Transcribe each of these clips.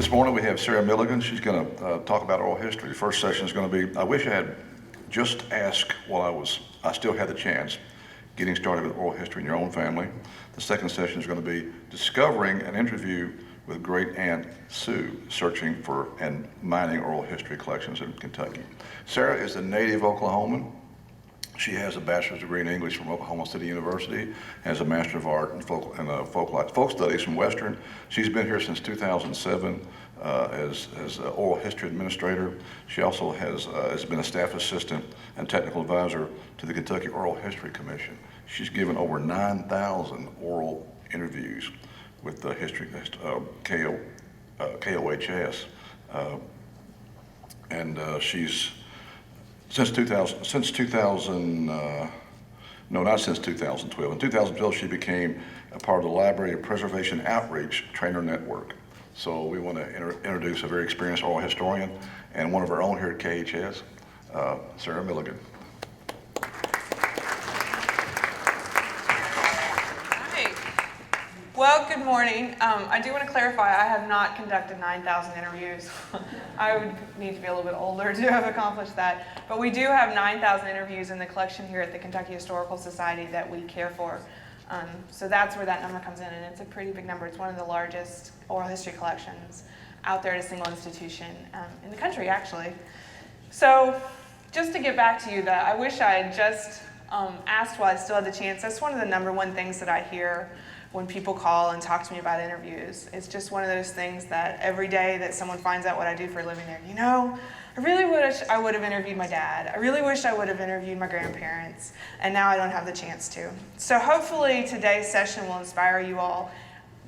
This morning we have Sarah Milligan. She's going to talk about oral history. The first session is going to be, I wish I had just asked while I still had the chance, getting started with oral history in your own family. The second session is going to be discovering an interview with great aunt Sue, searching for and mining oral history collections in Kentucky. Sarah is a native Oklahoman. She has a bachelor's degree in English from Oklahoma City University, has a Master of Art in folk studies from Western. She's been here since 2007 as an oral history administrator. She also has been a staff assistant and technical advisor to the Kentucky Oral History Commission. She's given over 9,000 oral interviews with the KOHS, and she's Since 2012. In 2012, she became a part of the Library of Preservation Outreach Trainer Network. So we want to introduce a very experienced oral historian and one of our own here at KHS, Sarah Milligan. Well, good morning. I do want to clarify, I have not conducted 9,000 interviews. I would need to be a little bit older to have accomplished that. But we do have 9,000 interviews in the collection here at the Kentucky Historical Society that we care for. So that's where that number comes in, and it's a pretty big number. It's one of the largest oral history collections out there at a single institution in the country, actually. So just to get back to you, I wish I had just asked while I still had the chance. That's one of the number one things that I hear when people call and talk to me about interviews. It's just one of those things that every day that someone finds out what I do for a living, I really wish I would have interviewed my dad. I really wish I would have interviewed my grandparents, and now I don't have the chance to. So hopefully today's session will inspire you all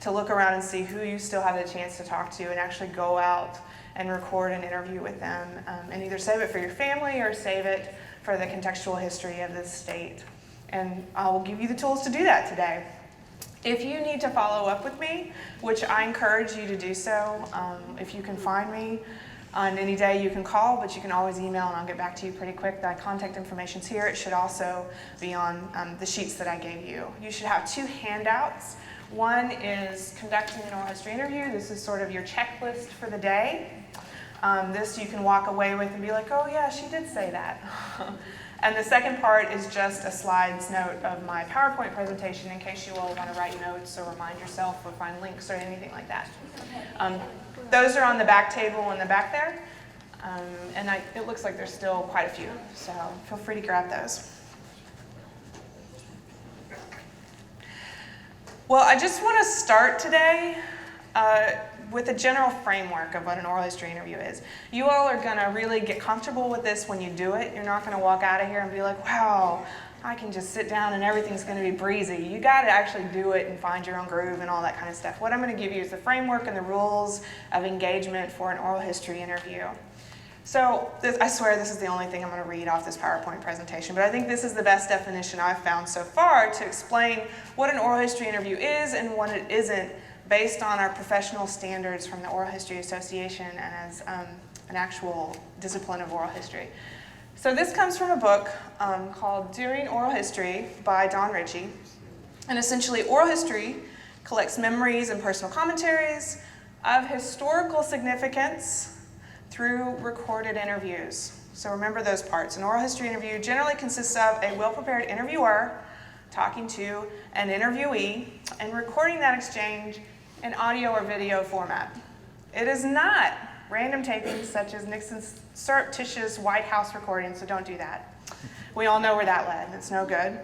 to look around and see who you still have the chance to talk to and actually go out and record an interview with them, and either save it for your family or save it for the contextual history of this state. And I will give you the tools to do that today. If you need to follow up with me, which I encourage you to do so, if you can find me on any day, you can call, but you can always email and I'll get back to you pretty quick. My contact information's here. It should also be on the sheets that I gave you. You should have two handouts. One is conducting an oral history interview. This is sort of your checklist for the day. This you can walk away with and be like, oh yeah, she did say that. And the second part is just a slides note of my PowerPoint presentation in case you all want to write notes or remind yourself or find links or anything like that. Those are on the back table in the back there. And it looks like there's still quite a few, so feel free to grab those. Well, I just want to start today with a general framework of what an oral history interview is. You all are going to really get comfortable with this when you do it. You're not going to walk out of here and be like, wow, I can just sit down and everything's going to be breezy. You got to actually do it and find your own groove and all that kind of stuff. What I'm going to give you is the framework and the rules of engagement for an oral history interview. So I swear this is the only thing I'm going to read off this PowerPoint presentation, but I think this is the best definition I've found so far to explain what an oral history interview is and what it isn't, based on our professional standards from the Oral History Association and as an actual discipline of oral history. So this comes from a book called During Oral History by Don Ritchie. And essentially, oral history collects memories and personal commentaries of historical significance through recorded interviews. So remember those parts. An oral history interview generally consists of a well-prepared interviewer talking to an interviewee and recording that exchange in audio or video format. It is not random tapings such as Nixon's surreptitious White House recording, so don't do that. We all know where that led. It's no good.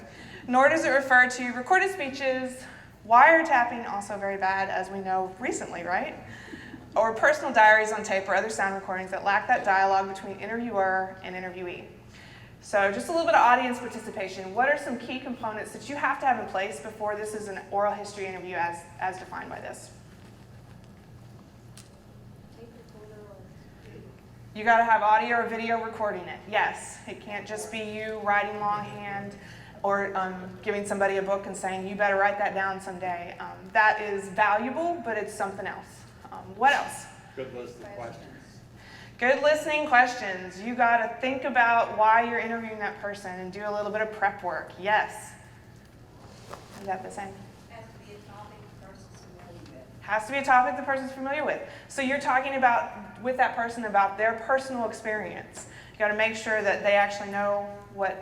Nor does it refer to recorded speeches, wiretapping, also very bad, as we know recently, right? Or personal diaries on tape or other sound recordings that lack that dialogue between interviewer and interviewee. So just a little bit of audience participation. What are some key components that you have to have in place before this is an oral history interview as defined by this? You got to have audio or video recording it. Yes, it can't just be you writing longhand or giving somebody a book and saying, you better write that down someday. That is valuable, but it's something else. What else? Good listening questions. Good listening questions. You got to think about why you're interviewing that person and do a little bit of prep work. Yes. Is that the same? Has to be a topic versus a Has to be a topic the person's familiar with. So you're talking with that person about their personal experience. You got to make sure that they actually know what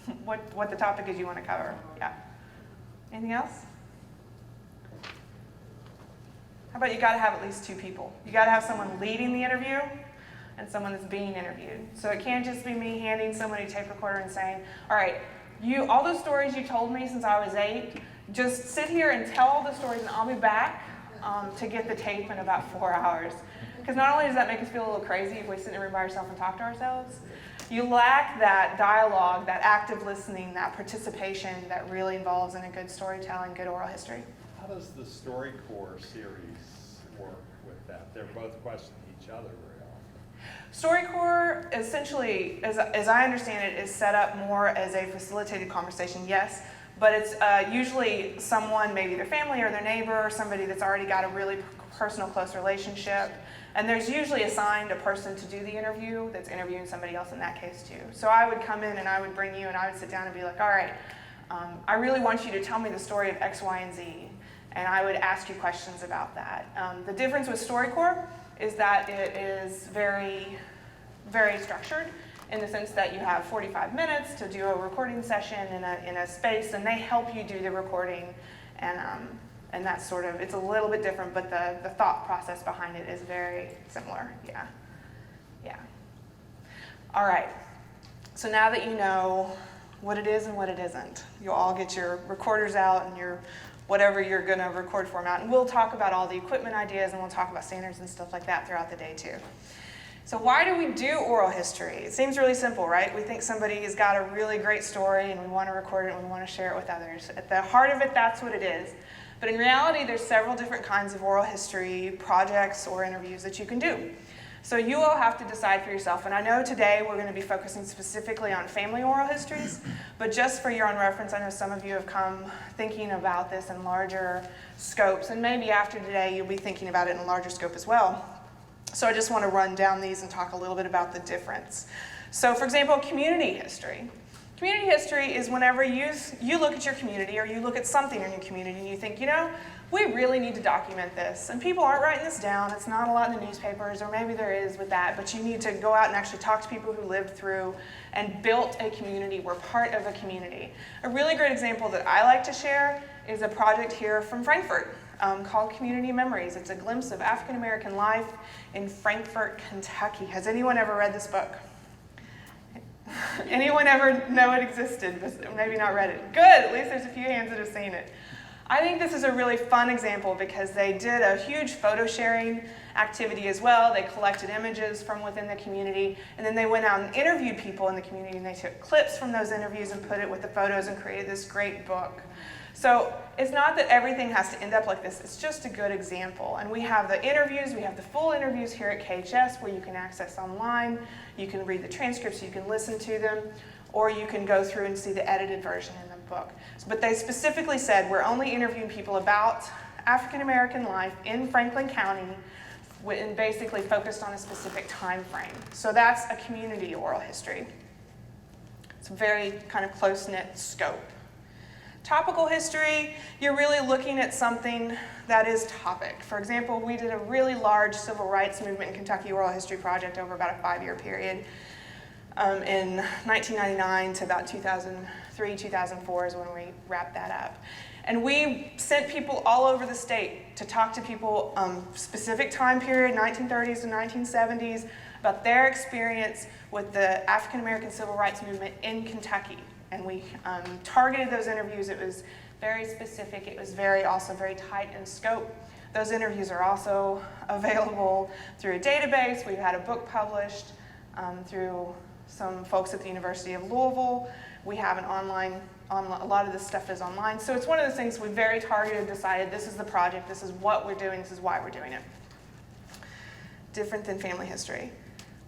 the topic is you want to cover. Yeah. Anything else? How about you got to have at least 2 people? You got to have someone leading the interview and someone that's being interviewed. So it can't just be me handing somebody a tape recorder and saying, all right, all those stories you told me since I was 8, just sit here and tell all the stories and I'll be back to get the tape in about 4 hours. Because not only does that make us feel a little crazy if we sit in a room by ourselves and talk to ourselves, you lack that dialogue, that active listening, that participation that really involves in a good storytelling, good oral history. How does the StoryCorps series work with that? They're both questioning each other very often. StoryCorps essentially, as I understand it, is set up more as a facilitated conversation, yes, but it's usually someone, maybe their family or their neighbor, or somebody that's already got a really personal, close relationship. And there's usually assigned a person to do the interview that's interviewing somebody else in that case too. So I would come in and I would bring you and I would sit down and be like, all right, I really want you to tell me the story of X, Y, and Z. And I would ask you questions about that. The difference with StoryCorps is that it is very, very structured in the sense that you have 45 minutes to do a recording session in a space, and they help you do the recording. And that's sort of, it's a little bit different, but the thought process behind it is very similar. Yeah. Yeah. All right. So now that you know what it is and what it isn't, you'll all get your recorders out and your whatever you're going to record format. And we'll talk about all the equipment ideas and we'll talk about standards and stuff like that throughout the day too. So why do we do oral history? It seems really simple, right? We think somebody has got a really great story and we want to record it and we want to share it with others. At the heart of it, that's what it is. But in reality, there's several different kinds of oral history projects or interviews that you can do. So you all have to decide for yourself. And I know today we're going to be focusing specifically on family oral histories, but just for your own reference, I know some of you have come thinking about this in larger scopes, and maybe after today you'll be thinking about it in a larger scope as well. So I just want to run down these and talk a little bit about the difference. So for example, community history. Community history is whenever you look at your community or you look at something in your community and you think, you know, we really need to document this. And people aren't writing this down. It's not a lot in the newspapers, or maybe there is with that, but you need to go out and actually talk to people who lived through and built a community, were part of a community. A really great example that I like to share is a project here from Frankfurt called Community Memories. It's a glimpse of African American life in Frankfurt, Kentucky. Has anyone ever read this book? Anyone ever know it existed, but maybe not read it? Good, at least there's a few hands that have seen it. I think this is a really fun example because they did a huge photo sharing activity as well. They collected images from within the community, and then they went out and interviewed people in the community, and they took clips from those interviews and put it with the photos and created this great book. So it's not that everything has to end up like this, it's just a good example. And we have the interviews, we have the full interviews here at KHS where you can access online, you can read the transcripts, you can listen to them, or you can go through and see the edited version in the book. But they specifically said we're only interviewing people about African American life in Franklin County and basically focused on a specific time frame. So that's a community oral history. It's a very kind of close-knit scope. Topical history, you're really looking at something that is topic. For example, we did a really large civil rights movement in Kentucky oral history project over about a 5-year period. In 1999 to about 2003, 2004 is when we wrapped that up. And we sent people all over the state to talk to people specific time period, 1930s to 1970s, about their experience with the African American civil rights movement in Kentucky. And we targeted those interviews. It was very specific. It was also very tight in scope. Those interviews are also available through a database. We've had a book published through some folks at the University of Louisville. We have an online, a lot of this stuff is online. So it's one of those things we very targeted, decided this is the project, this is what we're doing, this is why we're doing it. Different than family history.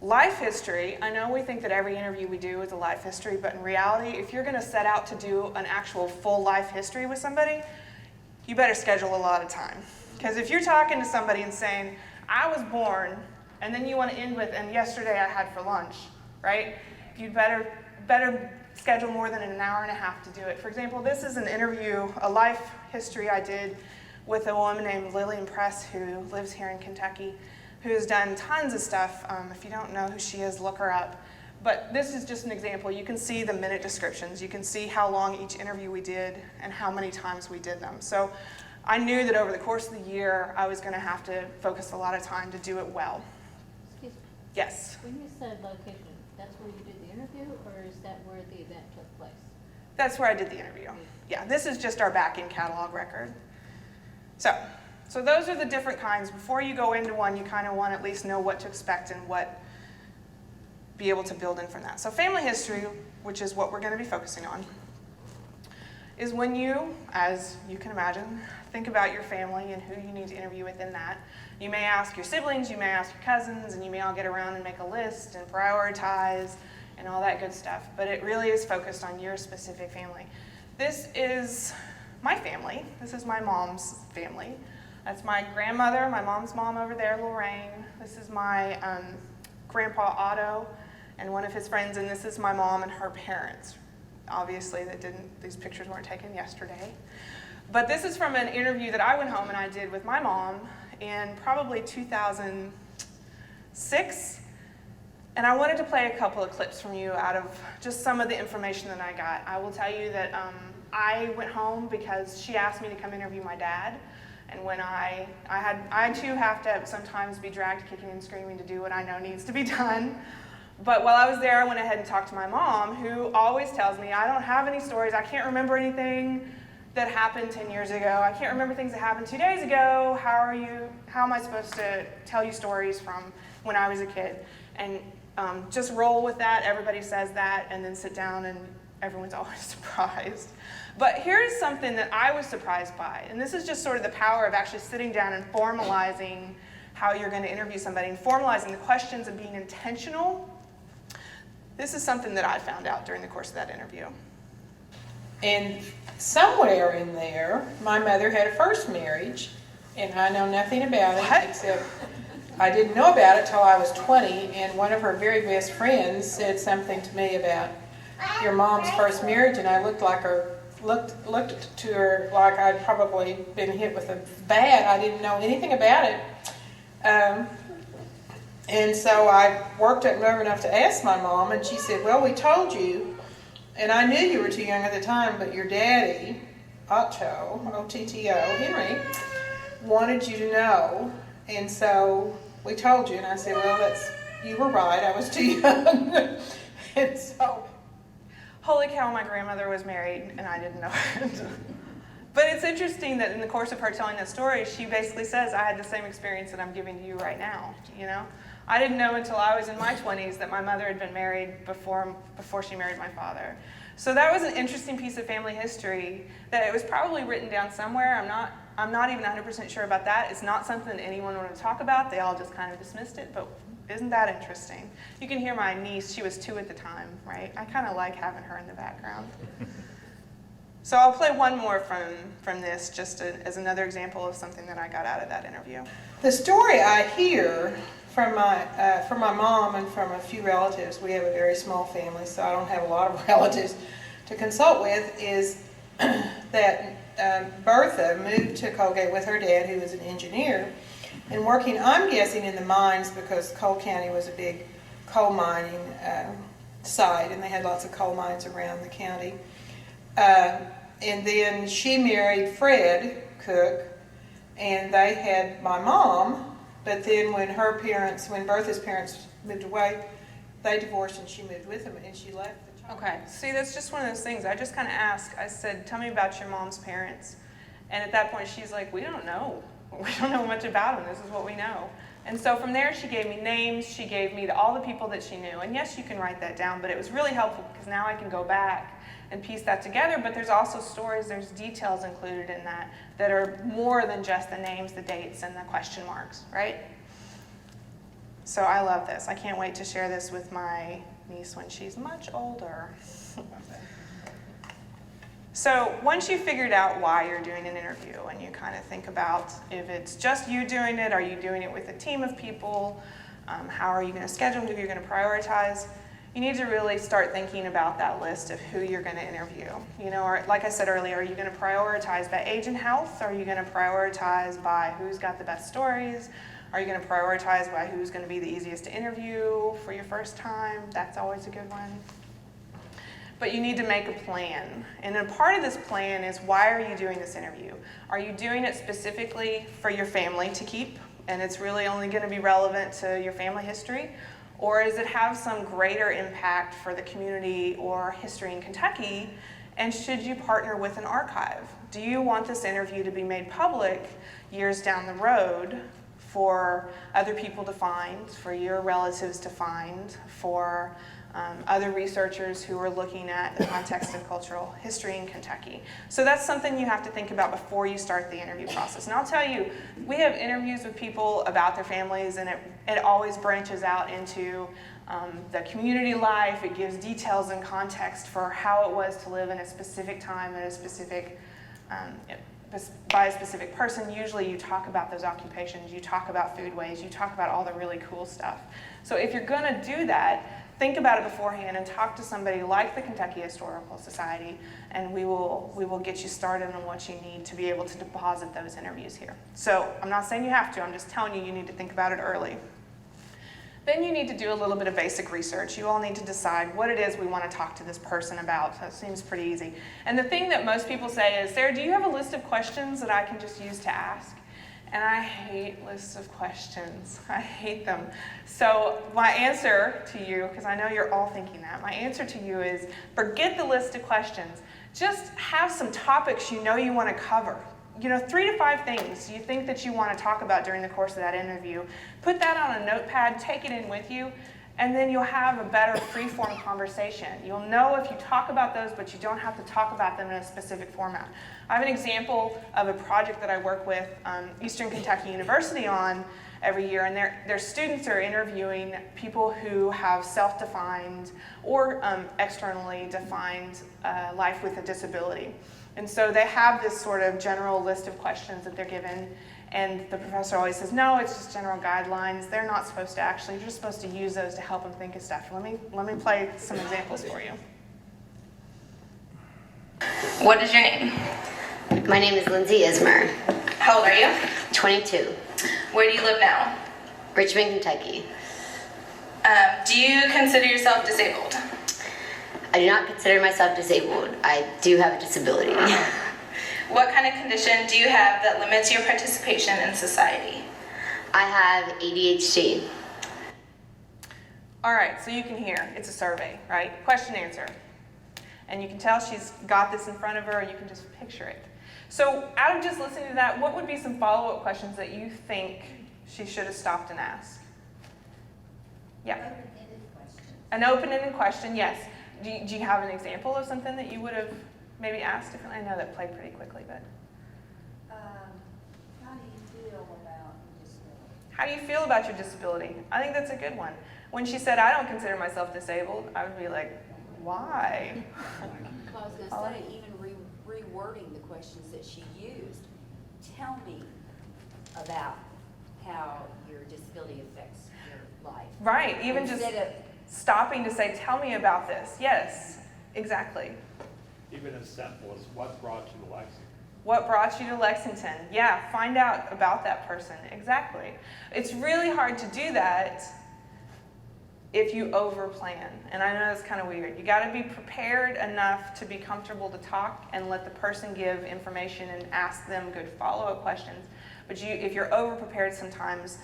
Life history, I know we think that every interview we do is a life history, but in reality, if you're going to set out to do an actual full life history with somebody, you better schedule a lot of time. Because if you're talking to somebody and saying, I was born, and then you want to end with, and yesterday I had for lunch, right? You'd better schedule more than an hour and a half to do it. For example, this is an interview, a life history I did with a woman named Lillian Press who lives here in Kentucky, who's done tons of stuff. If you don't know who she is, look her up. But this is just an example. You can see the minute descriptions. You can see how long each interview we did and how many times we did them. So I knew that over the course of the year, I was going to have to focus a lot of time to do it well. Excuse me. Yes. When you said location, that's where you did the interview, or is that where the event took place? That's where I did the interview. Yeah, this is just our back-end catalog record. So those are the different kinds. Before you go into one, you kind of want to at least know what to expect and what be able to build in from that. So family history, which is what we're going to be focusing on, is when you, as you can imagine, think about your family and who you need to interview within that. You may ask your siblings, you may ask your cousins, and you may all get around and make a list and prioritize and all that good stuff. But it really is focused on your specific family. This is my family. This is my mom's family. That's my grandmother, my mom's mom over there, Lorraine. This is my grandpa Otto and one of his friends, and this is my mom and her parents. Obviously, these pictures weren't taken yesterday. But this is from an interview that I went home and I did with my mom in probably 2006. And I wanted to play a couple of clips from you out of just some of the information that I got. I will tell you that I went home because she asked me to come interview my dad. And when I too have to sometimes be dragged kicking and screaming to do what I know needs to be done. But while I was there, I went ahead and talked to my mom, who always tells me, I don't have any stories, I can't remember anything that happened 10 years ago. I can't remember things that happened 2 days ago. How am I supposed to tell you stories from when I was a kid? And just roll with that, everybody says that, and then sit down and everyone's always surprised. But here's something that I was surprised by, and this is just sort of the power of actually sitting down and formalizing how you're going to interview somebody and formalizing the questions and being intentional. This is something that I found out during the course of that interview. And somewhere in there, my mother had a first marriage, and I know nothing about it, What? except I didn't know about it till I was 20, and one of her very best friends said something to me about your mom's first marriage, and I looked to her like I'd probably been hit with a bat. I didn't know anything about it. And so I worked up nerve enough to ask my mom, and she said, well, we told you, and I knew you were too young at the time, but your daddy, O-T-T-O, Henry, wanted you to know, and so we told you. And I said, well, you were right, I was too young. And so, Holy cow, my grandmother was married and I didn't know it. But it's interesting that in the course of her telling that story, she basically says, I had the same experience that I'm giving to you right now, you know? I didn't know until I was in my 20s that my mother had been married before she married my father. So that was an interesting piece of family history that it was probably written down somewhere. I'm not even 100% sure about that. It's not something that anyone wanted to talk about. They all just kind of dismissed it, but isn't that interesting? You can hear my niece, she was 2 at the time, right? I kind of like having her in the background. So I'll play one more from this just as another example of something that I got out of that interview. the story I hear from my mom and from a few relatives, we have a very small family, so I don't have a lot of relatives to consult with, is that Bertha moved to Colgate with her dad, who was an engineer, and working, I'm guessing, in the mines, because Cole County was a big coal mining site, and they had lots of coal mines around the county. And then she married Fred Cook, and they had my mom, but then when Bertha's parents moved away, they divorced and she moved with them, and she left the child. Okay, see, that's just one of those things. I just kind of asked, I said, tell me about your mom's parents. And at that point, she's like, we don't know. We don't know much about them. This is what we know. And so from there, she gave me names. She gave me all the people that she knew. And yes, you can write that down, but it was really helpful because now I can go back and piece that together. But there's also stories, there's details included in that are more than just the names, the dates, and the question marks, right? So I love this. I can't wait to share this with my niece when she's much older. So once you've figured out why you're doing an interview and you kind of think about if it's just you doing it, are you doing it with a team of people, how are you going to schedule, who you're going to prioritize, you need to really start thinking about that list of who you're going to interview. You know, or like I said earlier, are you going to prioritize by age and health? Are you going to prioritize by who's got the best stories? Are you going to prioritize by who's going to be the easiest to interview for your first time? That's always a good one. But you need to make a plan. And a part of this plan is, why are you doing this interview? Are you doing it specifically for your family to keep, and it's really only going to be relevant to your family history? Or does it have some greater impact for the community or history in Kentucky? And should you partner with an archive? Do you want this interview to be made public years down the road for other people to find, for your relatives to find, for other researchers who are looking at the context of cultural history in Kentucky? So that's something you have to think about before you start the interview process. And I'll tell you, we have interviews with people about their families, and it always branches out into the community life. It gives details and context for how it was to live in a specific time at a specific by a specific person. Usually you talk about those occupations, you talk about foodways, you talk about all the really cool stuff. So if you're going to do that, think about it beforehand and talk to somebody like the Kentucky Historical Society, and we will get you started on what you need to be able to deposit those interviews here. So I'm not saying you have to, I'm just telling you, you need to think about it early. Then you need to do a little bit of basic research. You all need to decide what it is we want to talk to this person about. That seems pretty easy. And the thing that most people say is, Sarah, do you have a list of questions that I can just use to ask? And I hate lists of questions. I hate them. So my answer to you, because I know you're all thinking that, my answer to you is, forget the list of questions. Just have some topics you know you want to cover. You know, 3 to 5 things you think that you want to talk about during the course of that interview. Put that on a notepad, take it in with you, and then you'll have a better free-form conversation. You'll know if you talk about those, but you don't have to talk about them in a specific format. I have an example of a project that I work with Eastern Kentucky University on every year, and their students are interviewing people who have self-defined or externally defined life with a disability. And so they have this sort of general list of questions that they're given, and the professor always says, no, it's just general guidelines. They're not supposed to actually, you're just supposed to use those to help them think of stuff. Let me play some examples for you. What is your name? My name is Lindsay Ismer, How old are you? 22, Where do you live now? Richmond, Kentucky. Do you consider yourself disabled? I do not consider myself disabled. I do have a disability. What kind of condition do you have that limits your participation in society? I have ADHD. All right, so you can hear, it's a survey, right? Question answer. And you can tell she's got this in front of her, and you can just picture it. So out of just listening to that, what would be some follow-up questions that you think she should have stopped and asked? Yeah. Open-ended questions. An open-ended question, yes. Do you have an example of something that you would have maybe asked differently? I know that played pretty quickly, but. How do you feel about disability? How do you feel about your disability? I think that's a good one. When she said, I don't consider myself disabled, I would be like, why? I was going to say, even rewording the questions that she used, tell me about how your disability affects your life. Right, even just Instead of, stopping to say, tell me about this. Yes, exactly. Even as simple as what brought you to Lexington. What brought you to Lexington? Yeah, find out about that person. Exactly. It's really hard to do that if you overplan. And I know that's kind of weird. You got to be prepared enough to be comfortable to talk and let the person give information and ask them good follow-up questions. But if you're overprepared, sometimes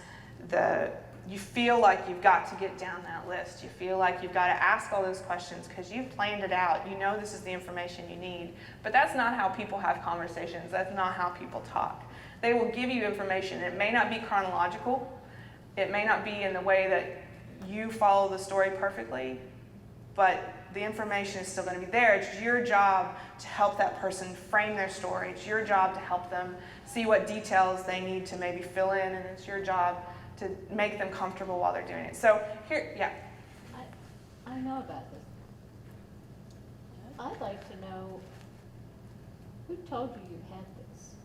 you feel like you've got to get down that list. You feel like you've got to ask all those questions because you've planned it out. You know this is the information you need. But that's not how people have conversations. That's not how people talk. They will give you information. It may not be chronological. It may not be in the way that you follow the story perfectly, but the information is still going to be there. It's your job to help that person frame their story. It's your job to help them see what details they need to maybe fill in, and it's your job to make them comfortable while they're doing it. So here, yeah. I know about this. I'd like to know, who told you you had this?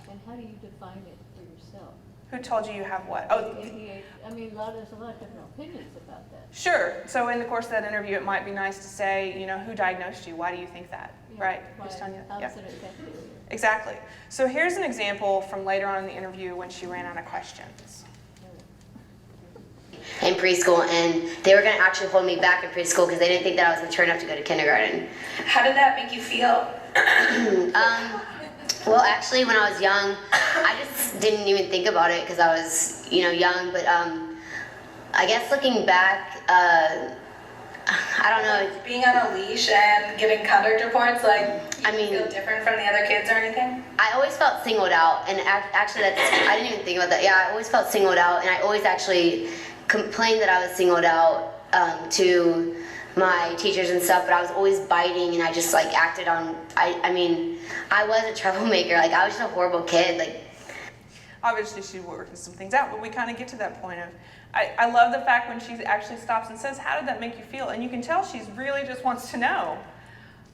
And how do you define it for yourself? Who told you you have what? Oh, I mean, there's a lot of different opinions about that. sure. So in the course of that interview, it might be nice to say, who diagnosed you? Why do you think that? Yeah, Right? why- Who's telling you that? How Yeah. does it affect you? Exactly. So here's an example from later on in the interview when she ran out of questions. in preschool, and they were going to actually hold me back in preschool because they didn't think that I was mature enough to go to kindergarten. How did that make you feel? Well, actually, when I was young, I just didn't even think about it because I was, young. But I guess looking back, I don't know. Being on a leash and getting conduct reports, I mean- feel different from the other kids or anything? I always felt singled out, and actually, I didn't even think about that. Yeah, I always felt singled out, and I always actually complained that I was singled out to my teachers and stuff. But I was always biting, and I just acted on. I mean, I was a troublemaker. I was just a horrible kid. Obviously, she's working some things out, but we kind of get to that point of, I love the fact when she actually stops and says, how did that make you feel? And you can tell she's really just wants to know.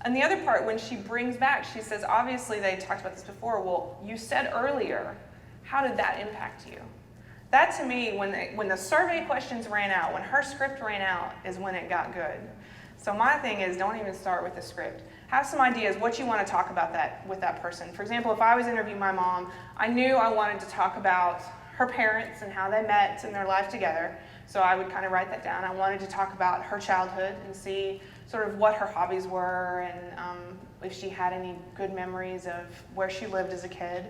And the other part, when she brings back, she says, obviously they talked about this before, well, you said earlier, how did that impact you? That to me, when the survey questions ran out, when her script ran out, is when it got good. So my thing is, don't even start with the script. Have some ideas what you want to talk about with that person. For example, if I was interviewing my mom, I knew I wanted to talk about her parents and how they met and their life together. So I would kind of write that down. I wanted to talk about her childhood and see sort of what her hobbies were and if she had any good memories of where she lived as a kid.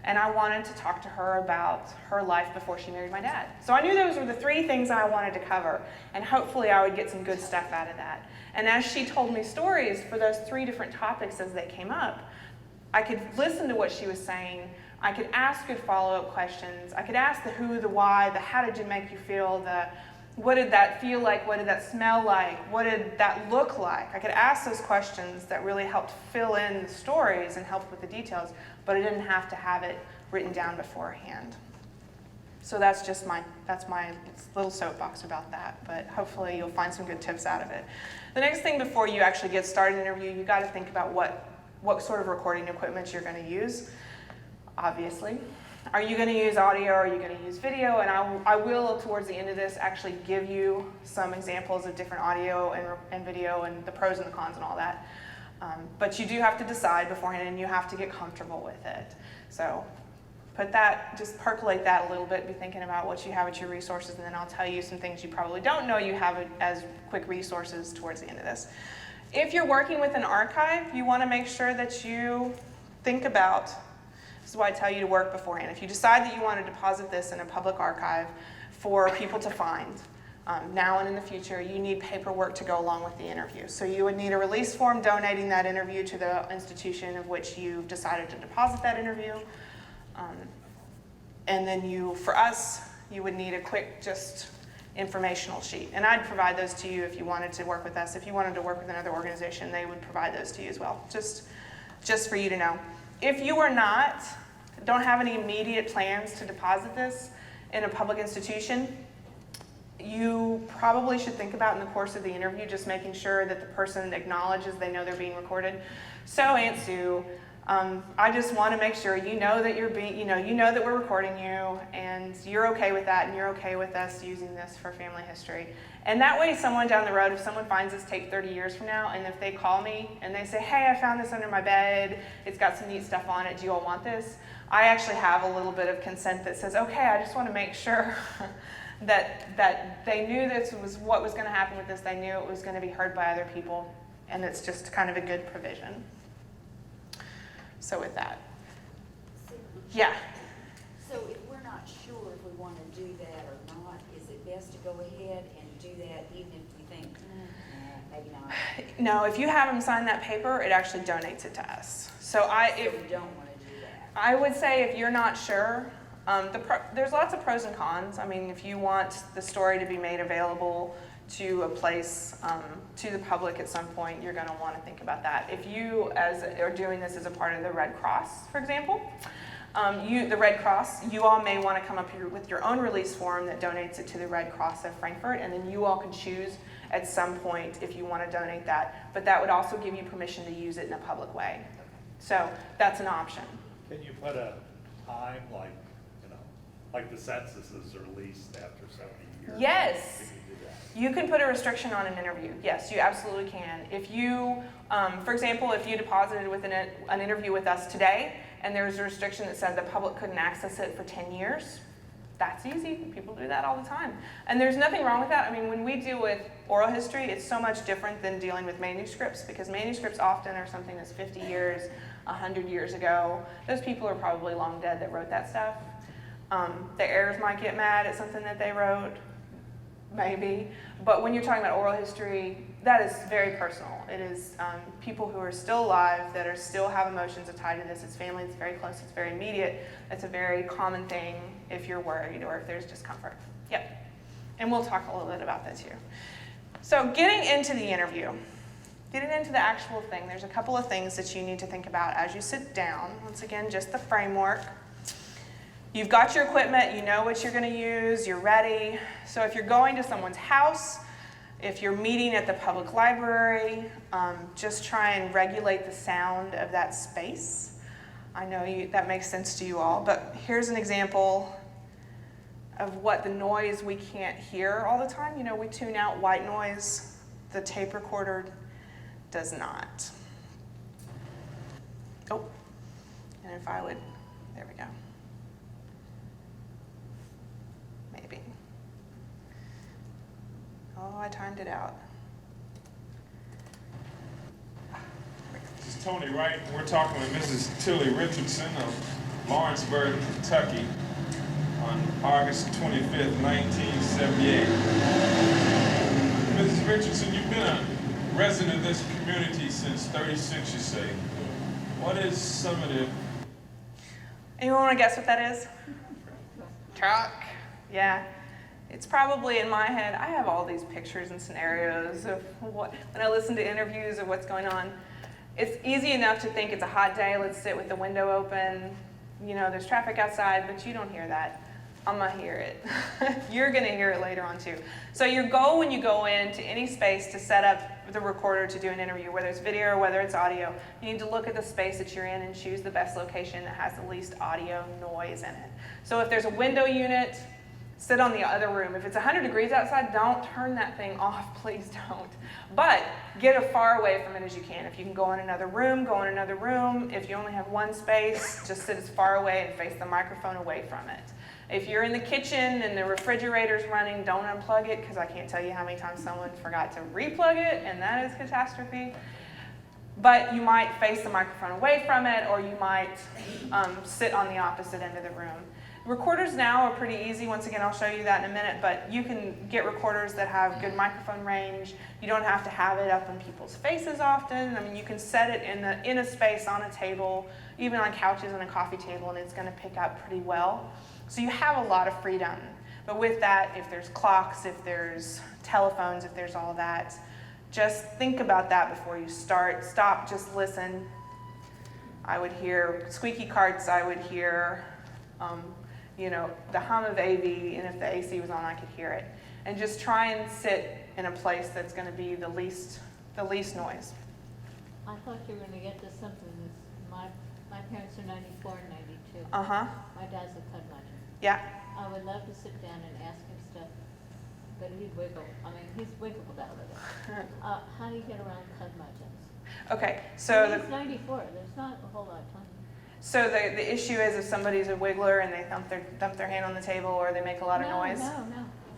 And I wanted to talk to her about her life before she married my dad. So I knew those were the three things I wanted to cover, and hopefully I would get some good stuff out of that. And as she told me stories for those three different topics as they came up, I could listen to what she was saying, I could ask good follow-up questions, I could ask the who, the why, the how did you make you feel, the what did that feel like, what did that smell like, what did that look like. I could ask those questions that really helped fill in the stories and helped with the details, but I didn't have to have it written down beforehand. So that's my little soapbox about that, but hopefully you'll find some good tips out of it. The next thing before you actually get started in an interview, you got to think about what sort of recording equipment you're going to use, obviously. Are you going to use audio or are you going to use video? And I will, towards the end of this, actually give you some examples of different audio and video and the pros and the cons and all that. But you do have to decide beforehand and you have to get comfortable with it. So just percolate that a little bit, be thinking about what you have at your resources, and then I'll tell you some things you probably don't know you have as quick resources towards the end of this. If you're working with an archive, you want to make sure that you think about, this is why I tell you to work beforehand. If you decide that you want to deposit this in a public archive for people to find, now and in the future, you need paperwork to go along with the interview. So you would need a release form donating that interview to the institution of which you've decided to deposit that interview. And then for us, you would need a quick just informational sheet. And I'd provide those to you if you wanted to work with us. If you wanted to work with another organization, they would provide those to you as well, just for you to know. If you don't have any immediate plans to deposit this in a public institution, you probably should think about in the course of the interview just making sure that the person acknowledges they know they're being recorded. So Aunt Sue, I just want to make sure you know that you know that we're recording you, and you're okay with that, and you're okay with us using this for family history. And that way, someone down the road, if someone finds this tape 30 years from now, and if they call me and they say, "Hey, I found this under my bed. It's got some neat stuff on it. Do you all want this?" I actually have a little bit of consent that says, "Okay, I just want to make sure." that they knew this was what was going to happen with this. They knew it was going to be heard by other people, and it's just kind of a good provision. So with that, yeah. So if we're not sure if we want to do that or not, is it best to go ahead and do that even if we think, maybe not? No, if you have them sign that paper, it actually donates it to us. So We don't want to do that. I would say if you're not sure, there's lots of pros and cons. I mean, if you want the story to be made available to a place, to the public at some point, you're going to want to think about that. If you are doing this as a part of the Red Cross, for example, the Red Cross, you all may want to come up here with your own release form that donates it to the Red Cross of Frankfurt, and then you all can choose at some point if you want to donate that. But that would also give you permission to use it in a public way. So that's an option. Can you put a time, Like the censuses are leased after so many years. Yes. You can do that. You can put a restriction on an interview. Yes, you absolutely can. If you, for example, if you deposited with an interview with us today and there was a restriction that said the public couldn't access it for 10 years, that's easy. People do that all the time. And there's nothing wrong with that. I mean, when we deal with oral history, it's so much different than dealing with manuscripts, because manuscripts often are something that's 50 years, 100 years ago. Those people are probably long dead that wrote that stuff. The heirs might get mad at something that they wrote, maybe. But when you're talking about oral history, that is very personal. It is people who are still alive that are still have emotions tied to this. It's family, it's very close, it's very immediate. It's a very common thing if you're worried or if there's discomfort. Yep. And we'll talk a little bit about that too. So getting into the interview, getting into the actual thing, there's a couple of things that you need to think about as you sit down. Once again, just the framework. You've got your equipment, you know what you're going to use, you're ready. So if you're going to someone's house, if you're meeting at the public library, just try and regulate the sound of that space. I know that makes sense to you all, but here's an example of what the noise we can't hear all the time. You know, we tune out white noise. The tape recorder does not. Oh, and if I would, there we go. Maybe. Oh, I timed it out. This is Tony Wright. We're talking with Mrs. Tilly Richardson of Lawrenceburg, Kentucky on August 25th, 1978. Mrs. Richardson, you've been a resident of this community since 36, you say. What is some of the... Anyone want to guess what that is? Truck. Yeah. It's probably in my head. I have all these pictures and scenarios of what, when I listen to interviews of what's going on. It's easy enough to think it's a hot day, let's sit with the window open. You know, there's traffic outside, but you don't hear that. I'm gonna hear it. You're gonna hear it later on too. So your goal when you go into any space to set up the recorder to do an interview, whether it's video or whether it's audio, you need to look at the space that you're in and choose the best location that has the least audio noise in it. So if there's a window unit, sit on the other room. If it's 100 degrees outside, don't turn that thing off, please don't. But get as far away from it as you can. If you can go in another room, go in another room. If you only have one space, just sit as far away and face the microphone away from it. If you're in the kitchen and the refrigerator's running, don't unplug it, because I can't tell you how many times someone forgot to replug it, and that is catastrophe. But you might face the microphone away from it, or you might sit on the opposite end of the room. Recorders now are pretty easy. Once again, I'll show you that in a minute, but you can get recorders that have good microphone range. You don't have to have it up in people's faces often. I mean, you can set it in a space on a table, even on couches and a coffee table, and it's going to pick up pretty well. So you have a lot of freedom. But with that, if there's clocks, if there's telephones, if there's all that, just think about that before you start. Stop, just listen. I would hear squeaky carts, I would hear you know, the hum of AV, and if the AC was on, I could hear it. And just try and sit in a place that's going to be the least noise. I thought you were going to get to something that's, my parents are 94 and 92. Uh-huh. My dad's a curmudgeon. Yeah. I would love to sit down and ask him stuff, but he'd wiggle. I mean, he's wiggled out of it. How do you get around curmudgeons? Okay, so He's 94. There's not a whole lot of time. So the issue is if somebody's a wiggler and they thump their hand on the table or they make a lot of noise. No.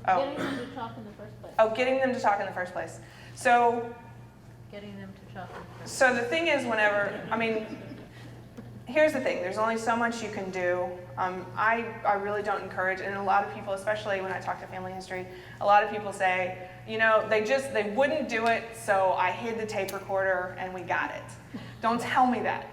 Oh. Getting them to talk in the first place. Oh, getting them to talk in the first place. So Getting them to talk in the first So the thing is, whenever, I mean, here's the thing, there's only so much you can do. I really don't encourage, and a lot of people, especially when I talk to family history, a lot of people say, you know, they wouldn't do it, so I hid the tape recorder and we got it. Don't tell me that.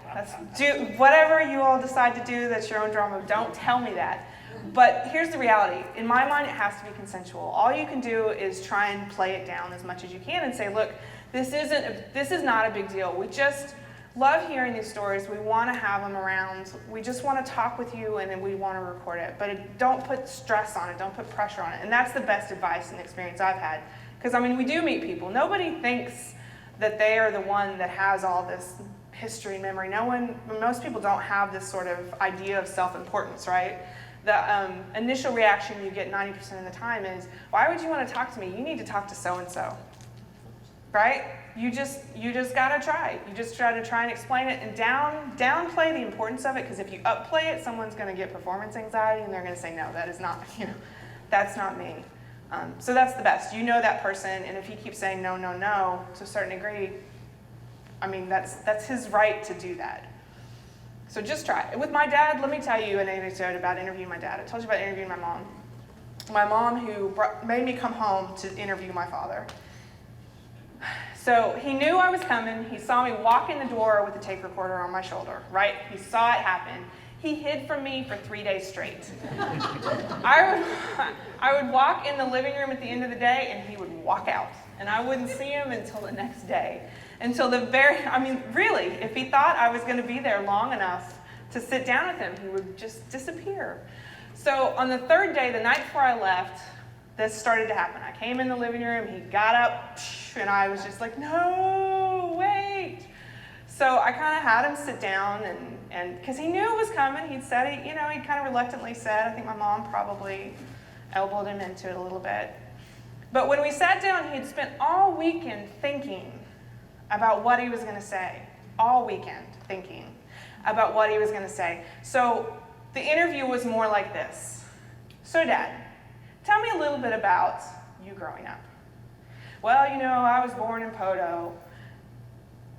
Do whatever you all decide to do, that's your own drama, don't tell me that. But here's the reality. In my mind, it has to be consensual. All you can do is try and play it down as much as you can and say, look, this is not a big deal. We just love hearing these stories. We want to have them around. We just want to talk with you, and then we want to record it. But don't put stress on it. Don't put pressure on it. And that's the best advice and experience I've had. Because, I mean, we do meet people. Nobody thinks that they are the one that has all this history and memory. Most people don't have this sort of idea of self-importance, right? the initial reaction you get 90% of the time is, why would you want to talk to me? You need to talk to so-and-so, right? You just gotta try. You just try to explain it and downplay the importance of it, because if you upplay it, someone's gonna get performance anxiety and they're gonna say, no, that is not, that's not me. So that's the best. You know that person, and if he keeps saying no, no, no, to a certain degree, I mean, that's his right to do that. So just try it. With my dad, let me tell you an anecdote about interviewing my dad. I told you about interviewing my mom. My mom, who made me come home to interview my father. So he knew I was coming. He saw me walk in the door with a tape recorder on my shoulder, right? He saw it happen. He hid from me for 3 days straight. I would walk in the living room at the end of the day, and he would walk out. And I wouldn't see him until the next day. Until really, if he thought I was going to be there long enough to sit down with him, he would just disappear. So on the third day, the night before I left, this started to happen. I came in the living room, he got up, and I was just like, no, wait. So I kind of had him sit down, and because he knew it was coming, he'd said it, he kind of reluctantly said, I think my mom probably elbowed him into it a little bit. But when we sat down, he had spent all weekend thinking about what he was going to say. All weekend thinking about what he was going to say. So the interview was more like this. So Dad, tell me a little bit about you growing up. Well, I was born in Poto.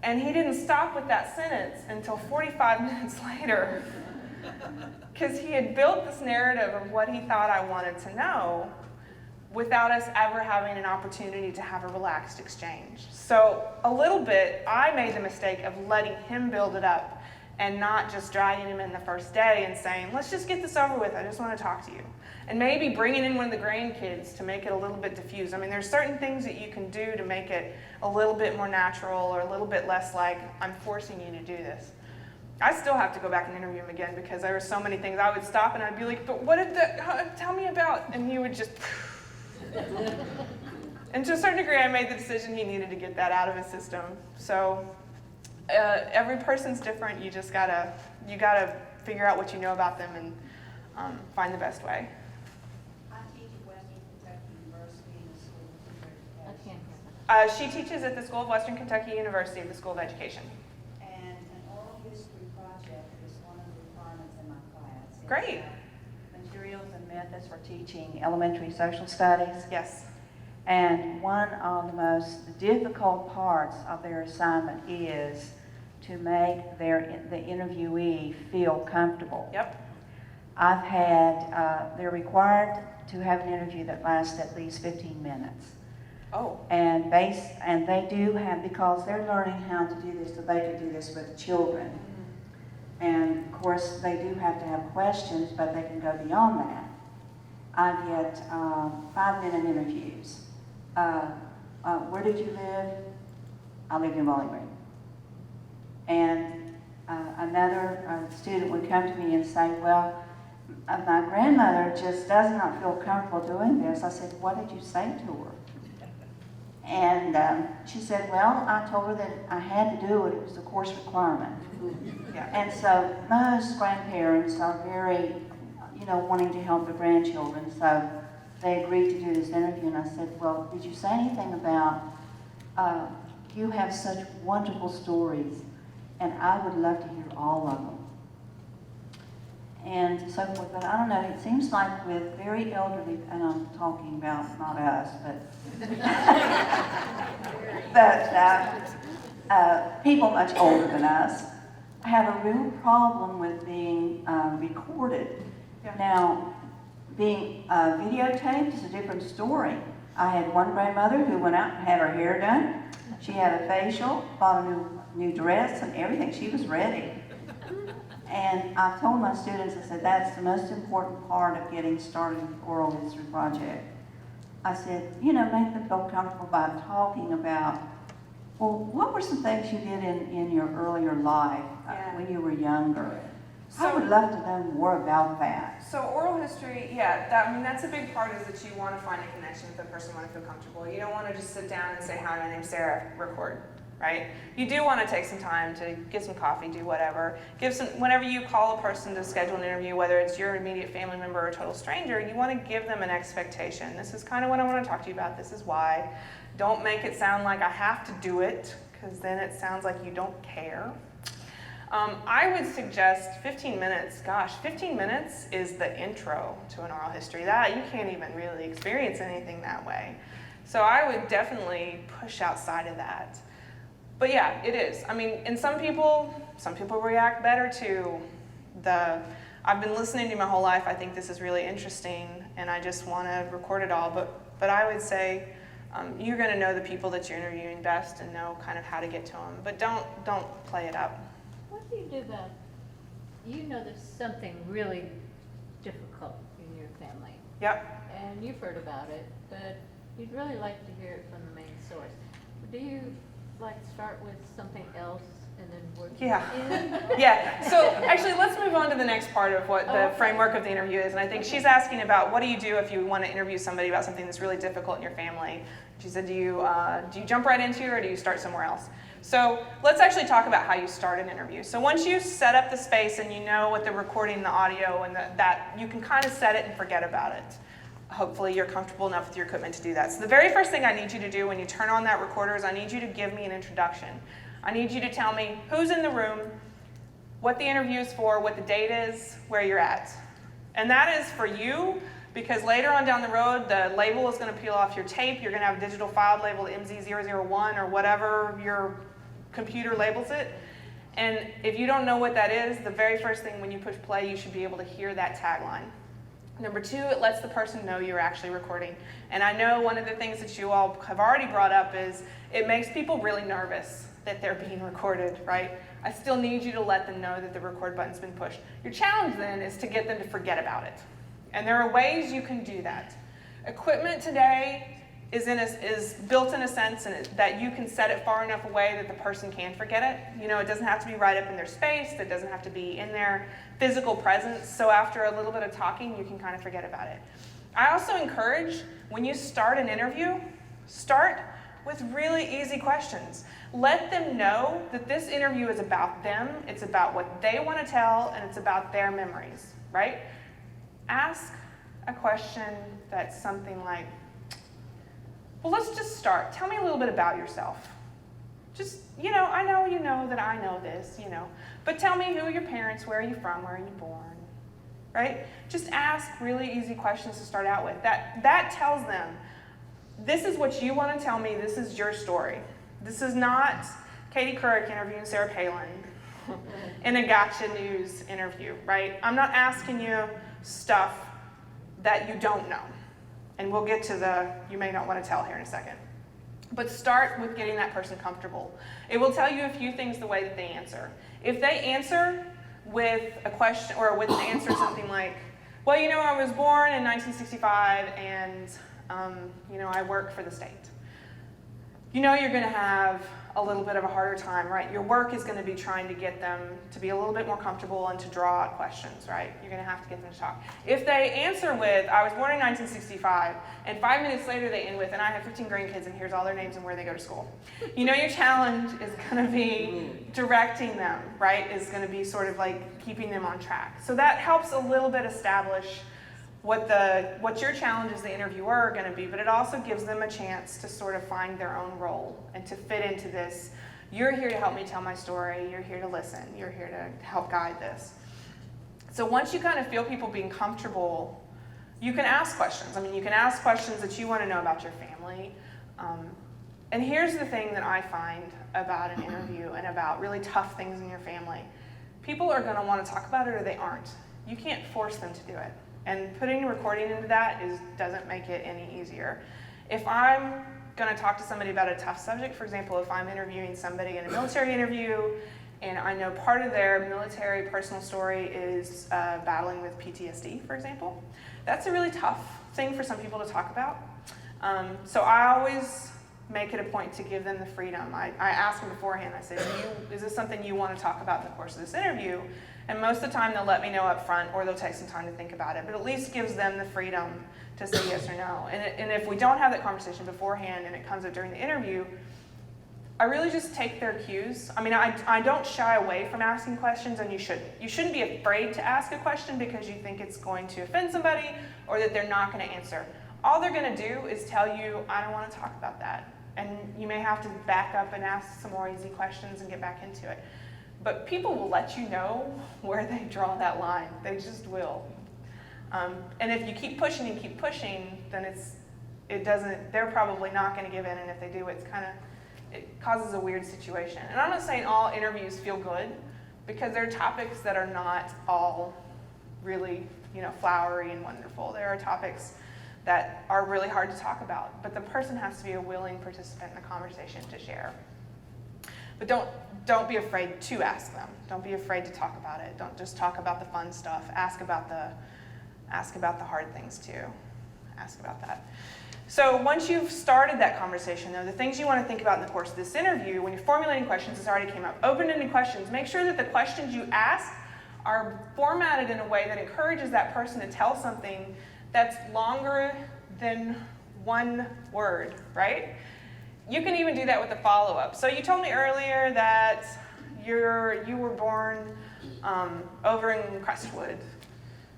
And he didn't stop with that sentence until 45 minutes later, because he had built this narrative of what he thought I wanted to know without us ever having an opportunity to have a relaxed exchange. So a little bit, I made the mistake of letting him build it up and not just dragging him in the first day and saying, let's just get this over with, I just want to talk to you. And maybe bringing in one of the grandkids to make it a little bit diffused. I mean, there's certain things that you can do to make it a little bit more natural or a little bit less like, I'm forcing you to do this. I still have to go back and interview him again, because there were so many things. I would stop and I'd be like, but what did tell me about? And he would just, and to a certain degree, I made the decision he needed to get that out of his system. So every person's different. You just gotta figure out what you know about them and find the best way. I teach at Western Kentucky University in the School of Teacher I Education. can't. She teaches at the School of Western Kentucky University, the School of Education. And an oral history project is one of the requirements in my class. It's, Great. Materials and methods for teaching elementary social studies. Yes. And one of the most difficult parts of their assignment is to make the interviewee feel comfortable. Yep. I've had, they're required to have an interview that lasts at least 15 minutes. Oh. And they do have, because they're learning how to do this so they can do this with children. And of course, they do have to have questions, but they can go beyond that. I get 5-minute interviews. Where did you live? I lived in Bowling Green. And another student would come to me and say, well, my grandmother just does not feel comfortable doing this. I said, what did you say to her? And she said, well, I told her that I had to do it. It was a course requirement. Yeah. And so most grandparents are very, wanting to help their grandchildren. So they agreed to do this interview. And I said, well, did you say anything about, you have such wonderful stories, and I would love to hear all of them. And so forth, but I don't know, it seems like with very elderly, and I'm talking about not us, but people much older than us have a real problem with being recorded. Yeah. Now, being videotaped is a different story. I had one grandmother who went out and had her hair done. She had a facial, bought a new dress and everything. She was ready. And I told my students, I said, that's the most important part of getting started with the oral history project. I said, make them feel comfortable by talking about, well, what were some things you did in your earlier life when you were younger? I would love to know more about that. So oral history, that's a big part, is that you want to find a connection with the person, you want to feel comfortable. You don't want to just sit down and say, hi, my name's Sarah, record, right? You do want to take some time to get some coffee, do whatever. Whenever you call a person to schedule an interview, whether it's your immediate family member or a total stranger, you want to give them an expectation. This is kind of what I want to talk to you about. This is why. Don't make it sound like I have to do it, because then it sounds like you don't care. I would suggest 15 minutes. Gosh, 15 minutes is the intro to an oral history. That you can't even really experience anything that way. So I would definitely push outside of that. But yeah, it is. I mean, and some people react better to I've been listening to you my whole life, I think this is really interesting, and I just want to record it all. But I would say you're going to know the people that you're interviewing best and know kind of how to get to them. But don't play it up. What do you do about, you know there's something really difficult in your family, Yep. and you've heard about it, but you'd really like to hear it from the main source. Do you like start with something else and then work in? Yeah. So actually, let's move on to the next part of what the framework of the interview is. And I think she's asking about what do you do if you want to interview somebody about something that's really difficult in your family. She said, do you jump right into it or do you start somewhere else? So let's actually talk about how you start an interview. So once you set up the space and you know what the recording, the audio, and that you can kind of set it and forget about it. Hopefully you're comfortable enough with your equipment to do that. So the very first thing I need you to do when you turn on that recorder is I need you to give me an introduction. I need you to tell me who's in the room, what the interview is for, what the date is, where you're at. And that is for you, because later on down the road, the label is going to peel off your tape. You're going to have a digital file labeled MZ001 or whatever your computer labels it. And if you don't know what that is, the very first thing when you push play, you should be able to hear that tagline. Number two, it lets the person know you're actually recording. And I know one of the things that you all have already brought up is it makes people really nervous that they're being recorded, right? I still need you to let them know that the record button's been pushed. Your challenge then is to get them to forget about it. And there are ways you can do that. Equipment today is built in a sense that you can set it far enough away that the person can forget it. You know, it doesn't have to be right up in their space. It doesn't have to be in their physical presence. So after a little bit of talking, you can kind of forget about it. I also encourage, when you start an interview, start with really easy questions. Let them know that this interview is about them, it's about what they want to tell, and it's about their memories, right? Ask a question that's something like, well, let's just start. Tell me a little bit about yourself. Just, I know you know that I know this, but tell me who are your parents, where are you from, where are you born, right? Just ask really easy questions to start out with. That tells them, this is what you want to tell me, this is your story. This is not Katie Couric interviewing Sarah Palin in a Gotcha News interview, right? I'm not asking you stuff that you don't know. And we'll get to you may not want to tell here in a second. But start with getting that person comfortable. It will tell you a few things the way that they answer. If they answer with a question or with an answer something like, well, I was born in 1965 and, I work for the state. You're going to have a little bit of a harder time, right? Your work is going to be trying to get them to be a little bit more comfortable and to draw out questions, right? You're going to have to get them to talk. If they answer with, I was born in 1965, and 5 minutes later they end with, and I have 15 grandkids, and here's all their names and where they go to school. Your challenge is going to be directing them, right? Is going to be sort of like keeping them on track. So that helps a little bit establish what your challenge as the interviewer are going to be, but it also gives them a chance to sort of find their own role and to fit into this. You're here to help me tell my story. You're here to listen. You're here to help guide this. So once you kind of feel people being comfortable, you can ask questions. You can ask questions that you want to know about your family. And here's the thing that I find about an interview and about really tough things in your family. People are going to want to talk about it or they aren't. You can't force them to do it. And putting recording into that doesn't make it any easier. If I'm going to talk to somebody about a tough subject, for example, if I'm interviewing somebody in a military interview and I know part of their military personal story is battling with PTSD, for example, that's a really tough thing for some people to talk about. So I always make it a point to give them the freedom. I ask them beforehand, I say, is this something you want to talk about in the course of this interview? And most of the time they'll let me know up front or they'll take some time to think about it, but at least gives them the freedom to say yes or no. And if we don't have that conversation beforehand and it comes up during the interview, I really just take their cues. I mean, I don't shy away from asking questions, and you shouldn't. You shouldn't be afraid to ask a question because you think it's going to offend somebody or that they're not going to answer. All they're going to do is tell you, I don't want to talk about that. And you may have to back up and ask some more easy questions and get back into it. But people will let you know where they draw that line. They just will. And if you keep pushing and keep pushing, then they're probably not going to give in, and if they do, it causes a weird situation. And I'm not saying all interviews feel good, because there are topics that are not all really, flowery and wonderful. There are topics that are really hard to talk about, but the person has to be a willing participant in the conversation to share. But don't be afraid to ask them. Don't be afraid to talk about it. Don't just talk about the fun stuff. Ask about the hard things too. Ask about that. So once you've started that conversation, though, the things you want to think about in the course of this interview, when you're formulating questions, this already came up, open-ended questions, make sure that the questions you ask are formatted in a way that encourages that person to tell something that's longer than one word, right? You can even do that with a follow-up. So you told me earlier that you were born over in Crestwood.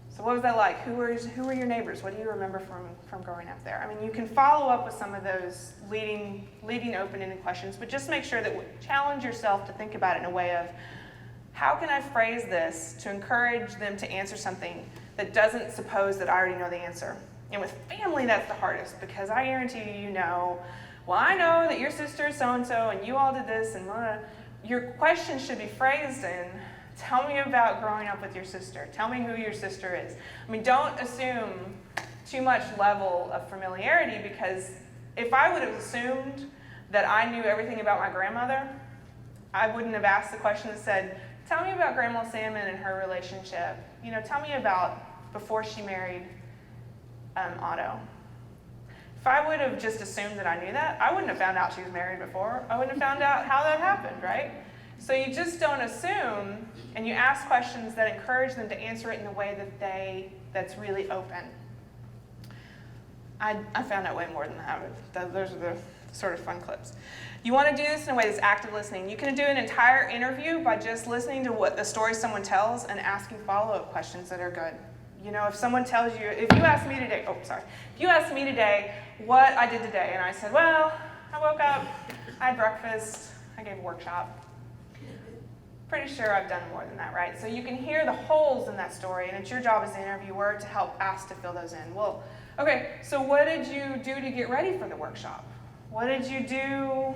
So what was that like? Who were your neighbors? What do you remember from growing up there? I mean, you can follow up with some of those leading open-ended questions, but just make sure that challenge yourself to think about it in a way of, how can I phrase this to encourage them to answer something that doesn't suppose that I already know the answer? And with family, that's the hardest, because I guarantee you know, well, I know that your sister is so-and-so, and you all did this, and blah. Your question should be phrased in, tell me about growing up with your sister. Tell me who your sister is. I mean, don't assume too much level of familiarity, because if I would have assumed that I knew everything about my grandmother, I wouldn't have asked the question that said, tell me about Grandma Salmon and her relationship. Tell me about before she married Otto. If I would have just assumed that I knew that, I wouldn't have found out she was married before. I wouldn't have found out how that happened, right? So you just don't assume, and you ask questions that encourage them to answer it in a way that's really open. I found out way more than that. Those are the sort of fun clips. You want to do this in a way that's active listening. You can do an entire interview by just listening to what the story someone tells and asking follow-up questions that are good. If someone tells you, if you ask me today what I did today, and I said, well, I woke up, I had breakfast, I gave a workshop. Pretty sure I've done more than that, right? So you can hear the holes in that story, and it's your job as the interviewer to help ask to fill those in. Well, okay, so what did you do to get ready for the workshop? What did you do?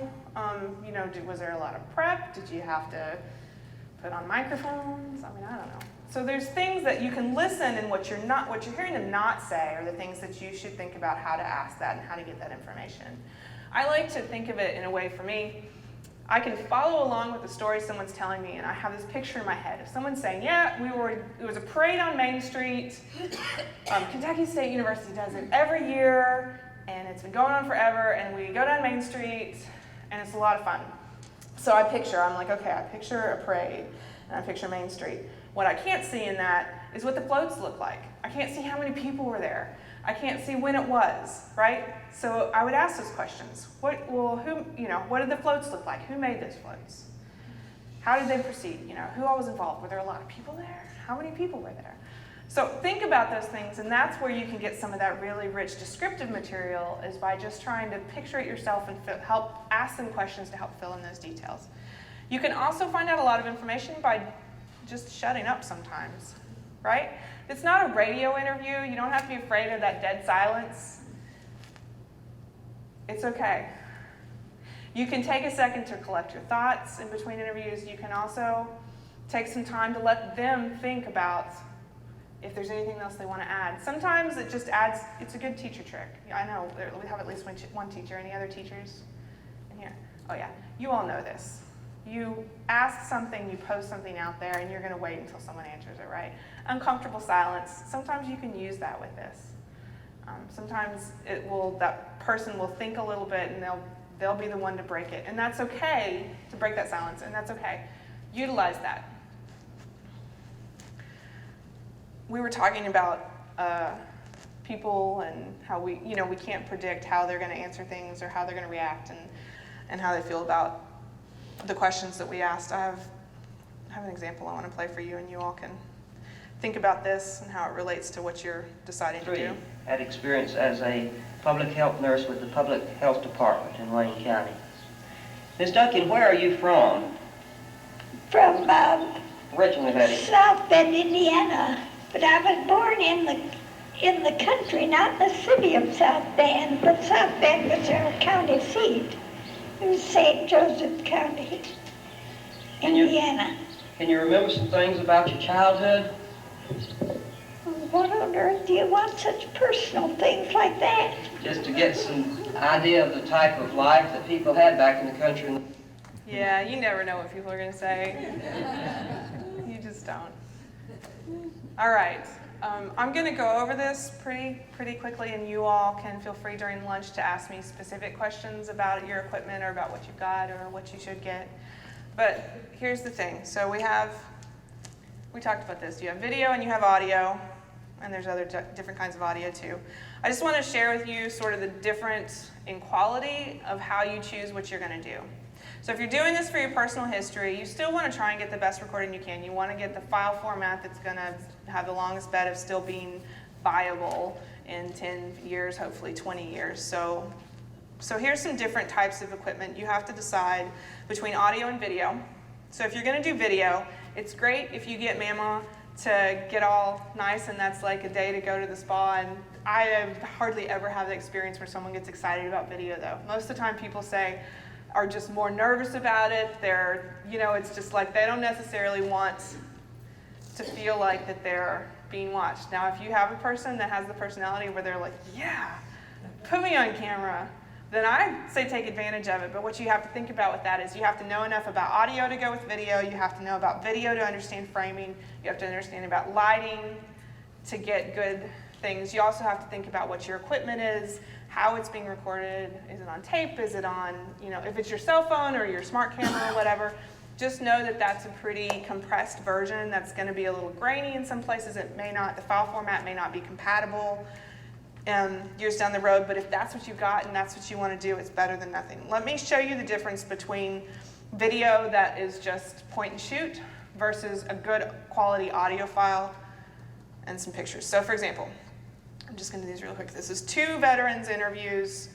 Was there a lot of prep? Did you have to put on microphones? I mean, I don't know. So there's things that you can listen, and what you're hearing them not say are the things that you should think about how to ask that and how to get that information. I like to think of it in a way, for me, I can follow along with the story someone's telling me, and I have this picture in my head of someone saying, yeah, it was a parade on Main Street. Kentucky State University does it every year, and it's been going on forever, and we go down Main Street, and it's a lot of fun. So I'm like, okay, I picture a parade, and I picture Main Street. What I can't see in that is what the floats look like. I can't see how many people were there. I can't see when it was, right? So I would ask those questions. What did the floats look like? Who made those floats? How did they proceed? Who all was involved? Were there a lot of people there? How many people were there? So think about those things, and that's where you can get some of that really rich descriptive material, is by just trying to picture it yourself and help ask them questions to help fill in those details. You can also find out a lot of information by just shutting up sometimes, right? It's not a radio interview. You don't have to be afraid of that dead silence. It's okay. You can take a second to collect your thoughts in between interviews. You can also take some time to let them think about if there's anything else they want to add. Sometimes it just adds, it's a good teacher trick. I know we have at least one teacher. Any other teachers in here? Oh yeah, you all know this. You ask something, you post something out there, and you're going to wait until someone answers it, right? Uncomfortable silence. Sometimes you can use that with this. Sometimes that person will think a little bit, and they'll be the one to break it. And that's okay to break that silence, and that's okay. Utilize that. We were talking about people and how we can't predict how they're going to answer things or how they're going to react and how they feel about the questions that we asked. I have an example I want to play for you, and you all can think about this and how it relates to what you're deciding to do. Had experience as a public health nurse with the Public Health Department in Wayne County. Ms. Duncan, where are you from? From Originally, that is. South Bend, Indiana, but I was born in the country, not in the city of South Bend, but South Bend was our county seat. It was St. Joseph County, Indiana. Can you remember some things about your childhood? What on earth do you want such personal things like that? Just to get some idea of the type of life that people had back in the country. Yeah, you never know what people are going to say. You just don't. All right. I'm going to go over this pretty quickly, and you all can feel free during lunch to ask me specific questions about your equipment or about what you've got or what you should get. But here's the thing. So we talked about this. You have video and you have audio, and there's other different kinds of audio too. I just want to share with you sort of the difference in quality of how you choose what you're going to do. So if you're doing this for your personal history, you still want to try and get the best recording you can. You want to get the file format that's going to have the longest bet of still being viable in 10 years, hopefully 20 years. So here's some different types of equipment. You have to decide between audio and video. So if you're going to do video, it's great if you get Mama to get all nice and that's like a day to go to the spa. And I hardly ever have the experience where someone gets excited about video though. Most of the time people are just more nervous about it. It's just like they don't necessarily want to feel like that they're being watched. Now, if you have a person that has the personality where they're like, yeah, put me on camera, then I say take advantage of it. But what you have to think about with that is you have to know enough about audio to go with video. You have to know about video to understand framing. You have to understand about lighting to get good things. You also have to think about what your equipment is, how it's being recorded. Is it on tape? Is it on, if it's your cell phone or your smart camera or whatever, just know that that's a pretty compressed version that's going to be a little grainy in some places. The file format may not be compatible years down the road, but if that's what you've got and that's what you want to do, it's better than nothing. Let me show you the difference between video that is just point and shoot versus a good quality audio file and some pictures. So for example, I'm just going to do these real quick. This is 2 veterans interviews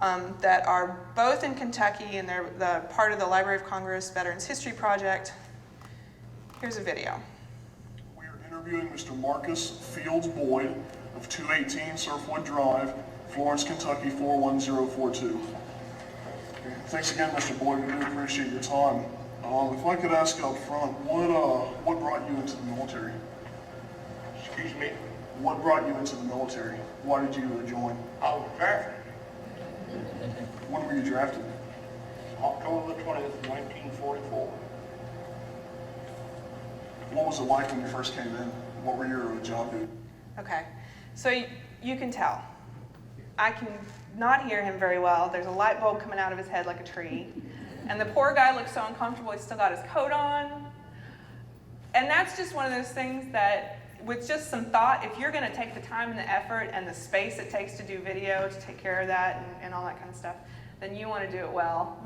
that are both in Kentucky, and they're the part of the Library of Congress Veterans History Project. Here's a video. We are interviewing Mr. Marcus Fields Boyd of 218 Surfwood Drive, Florence, Kentucky 41042. Thanks again, Mr. Boyd. We really appreciate your time. If I could ask up front, what brought you into the military? Excuse me? What brought you into the military? Why did you join? I was drafted When were you drafted? October the 20th, 1944. What was it like when you first came in? What were your job duties? Okay, so you can tell. I can not hear him very well. There's a light bulb coming out of his head like a tree. And the poor guy looks so uncomfortable, he's still got his coat on. And that's just one of those things that, with just some thought, if you're going to take the time and the effort and the space it takes to do video, to take care of that and all that kind of stuff, then you want to do it well.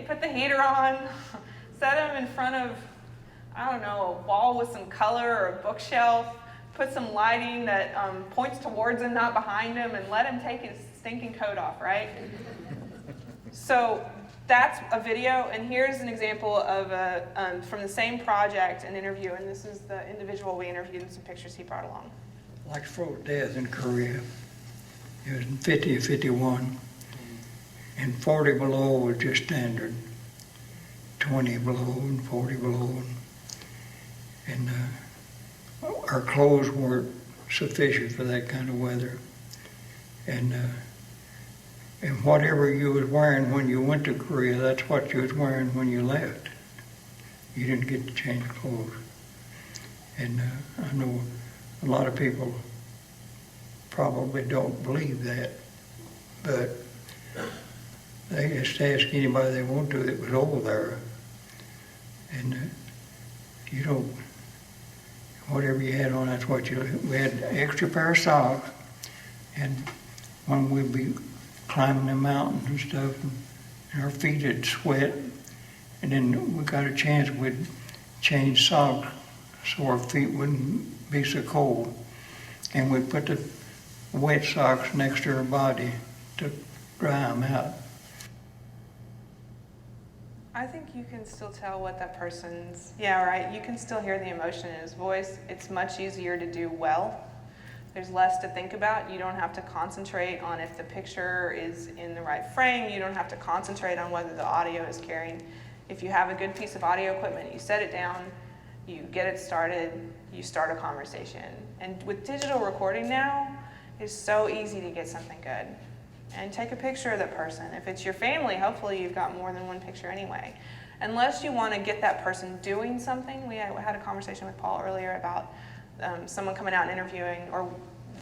Put the heater on, set him in front of, I don't know, a wall with some color or a bookshelf, put some lighting that points towards him, not behind him, and let him take his stinking coat off, right? So that's a video, and here's an example of from the same project, an interview, and this is the individual we interviewed and some pictures he brought along. Like froze death in Korea. It was in 50 or 51, and 40 below was just standard. 20 below and 40 below, and our clothes weren't sufficient for that kind of weather, and whatever you was wearing when you went to Korea, that's what you was wearing when you left. You didn't get to change clothes. And I know a lot of people probably don't believe that, but they just ask anybody they want to that was over there. And you don't, whatever you had on, that's what you, we had an extra pair of socks, and when we'd be climbing the mountains and stuff, and our feet would sweat, And then we got a chance, we'd change socks so our feet wouldn't be so cold. And we'd put the wet socks next to her body to dry them out. I think you can still tell what that person's, yeah, right, you can still hear the emotion in his voice. It's much easier to do well. There's less to think about. You don't have to concentrate on if the picture is in the right frame. You don't have to concentrate on whether the audio is carrying. If you have a good piece of audio equipment, you set it down, you get it started, you start a conversation. And with digital recording now, it's so easy to get something good. And take a picture of that person. If it's your family, hopefully you've got more than one picture anyway. Unless you want to get that person doing something. We had a conversation with Paul earlier about someone coming out and interviewing or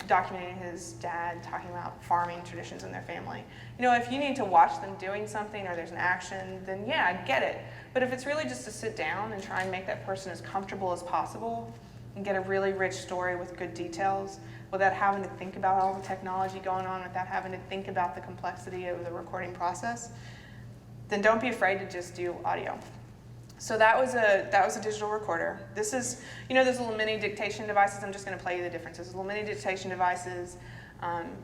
documenting his dad talking about farming traditions in their family. You know, if you need to watch them doing something or there's an action, then yeah, I get it. But if it's really just to sit down and try and make that person as comfortable as possible and get a really rich story with good details, without having to think about all the technology going on, without having to think about the complexity of the recording process, then don't be afraid to just do audio. So that was a digital recorder. This is, you know, those little mini dictation devices. I'm just going to play you the differences. Little mini dictation devices.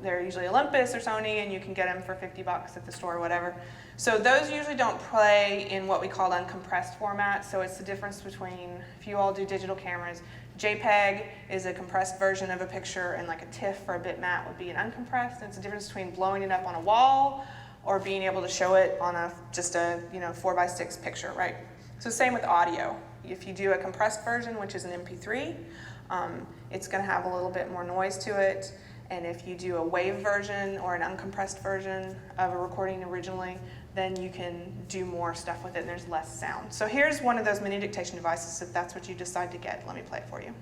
They're usually Olympus or Sony, and you can get them for $50 at the store or whatever. So those usually don't play in what we call uncompressed format. So it's the difference between, if you all do digital cameras, JPEG is a compressed version of a picture, and like a TIFF or a bitmap would be an uncompressed. And it's the difference between blowing it up on a wall or being able to show it on just a 4:6 picture, right? So same with audio. If you do a compressed version, which is an MP3, it's going to have a little bit more noise to it. And if you do a wave version or an uncompressed version of a recording originally, then you can do more stuff with it and there's less sound. So here's one of those mini dictation devices if that's what you decide to get. Let me play it for you.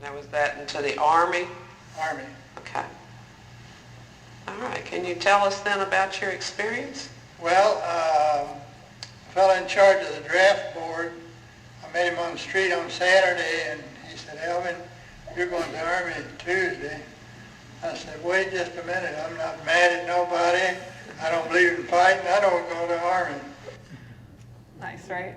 Now, was that into the Army? Army. Okay. All right. Can you tell us then about your experience? Well, the fellow in charge of the draft board, I met him on the street on Saturday, and he said, "Elvin, you're going to the Army Tuesday." I said, "Wait just a minute. I'm not mad at nobody. I don't believe in fighting. I don't go to the Army." Nice, right?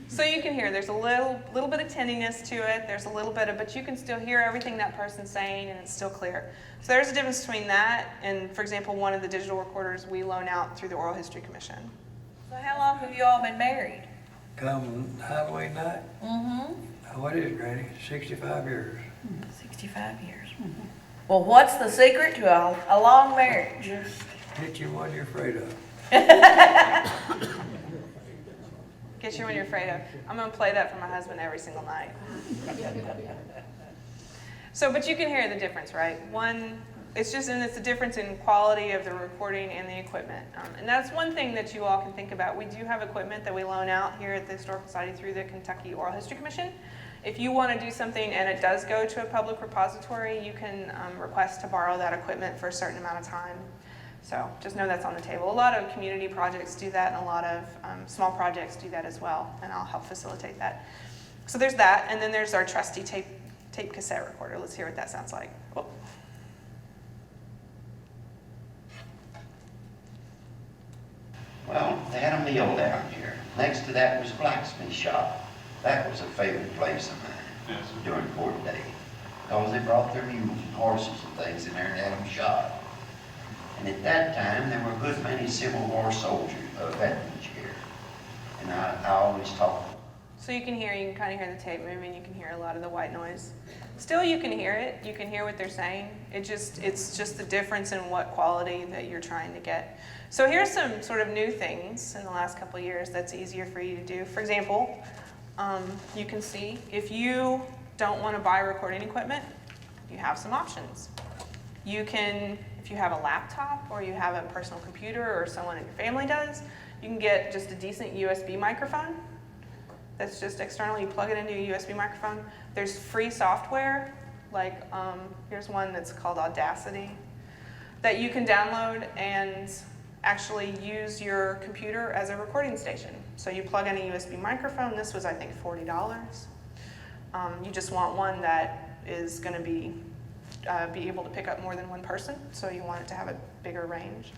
So you can hear there's a little bit of tinniness to it. There's a little bit of, but you can still hear everything that person's saying, and it's still clear. So there's a difference between that and, for example, one of the digital recorders we loan out through the Oral History Commission. So how long have you all been married? Come Halloween night? Mm-hmm. What is it, Granny? 65 years. 65 years. Well, what's the secret to a long marriage? Hit you what you're afraid of. Get you when you're afraid of. I'm going to play that for my husband every single night. So, but you can hear the difference, right? It's the difference in quality of the recording and the equipment. And that's one thing that you all can think about. We do have equipment that we loan out here at the Historical Society through the Kentucky Oral History Commission. If you want to do something and it does go to a public repository, you can request to borrow that equipment for a certain amount of time. So just know that's on the table. A lot of community projects do that, and a lot of small projects do that as well, and I'll help facilitate that. So there's that, and then there's our trusty tape cassette recorder. Let's hear what that sounds like. Oh. Well, they had a mill down here. Next to that was a blacksmith shop. That was a favorite place of mine during court day, because they brought their mules and horses and things in there and had them shot. And at that time, there were a good many Civil War soldiers, veterans here. And I always talked. So you can kind of hear the tape moving, you can hear a lot of the white noise. Still, you can hear it, you can hear what they're saying. It's just the difference in what quality that you're trying to get. So here's some sort of new things in the last couple of years that's easier for you to do. For example, you can see if you don't want to buy recording equipment, you have some options. You can, if you have a laptop or you have a personal computer or someone in your family does, you can get just a decent USB microphone. That's just external. You plug it into a USB microphone. There's free software, like here's one that's called Audacity, that you can download and actually use your computer as a recording station. So you plug in a USB microphone. This was, I think, $40. You just want one that is going to be able to pick up more than one person, so you want it to have a bigger range.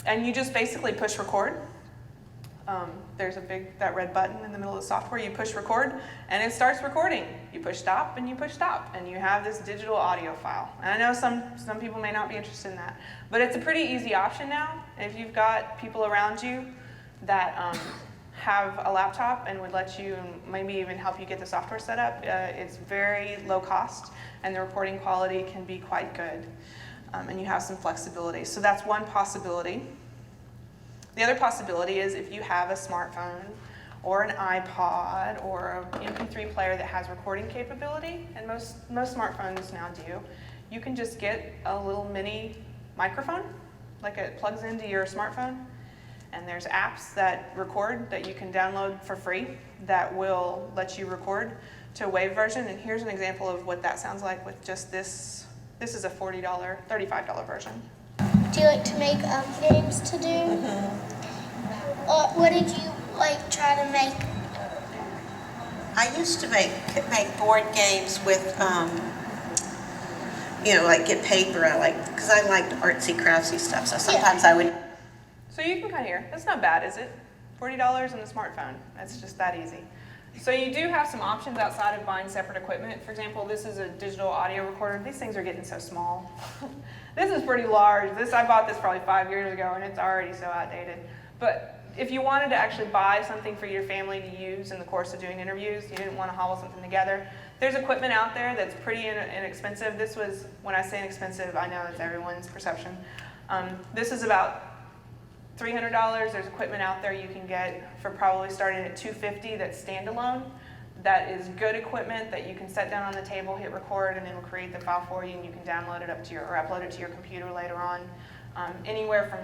And you just basically push record there's that red button in the middle of the software. You push record, and it starts recording. You push stop, and you push stop, and you have this digital audio file. And I know some people may not be interested in that, but it's a pretty easy option now. If you've got people around you that have a laptop and would let you, and maybe even help you get the software set up, it's very low cost, and the recording quality can be quite good. And you have some flexibility. So that's one possibility. The other possibility is if you have a smartphone or an iPod or an MP3 player that has recording capability, and most smartphones now do, you can just get a little mini microphone, like it plugs into your smartphone, and there's apps that record that you can download for free that will let you record to a WAV version. And here's an example of what that sounds like with just this. This is a $35 version. Do you like to make games to do? What did you try to make? I used to make board games with, get paper. Because I liked artsy craftsy stuff. So sometimes I would. So you can kind of hear. That's not bad, is it? $40 on the smartphone. That's just that easy. So you do have some options outside of buying separate equipment. For example, this is a digital audio recorder. These things are getting so small. This is pretty large. I bought this probably 5 years ago, and it's already so outdated. But if you wanted to actually buy something for your family to use in the course of doing interviews, you didn't want to hobble something together, there's equipment out there that's pretty inexpensive. This was, when I say inexpensive, I know it's everyone's perception. This is about $300. There's equipment out there you can get for probably starting at $250 that's standalone. That is good equipment that you can set down on the table, hit record, and it'll create the file for you, and you can download it or upload it to your computer later on. Anywhere from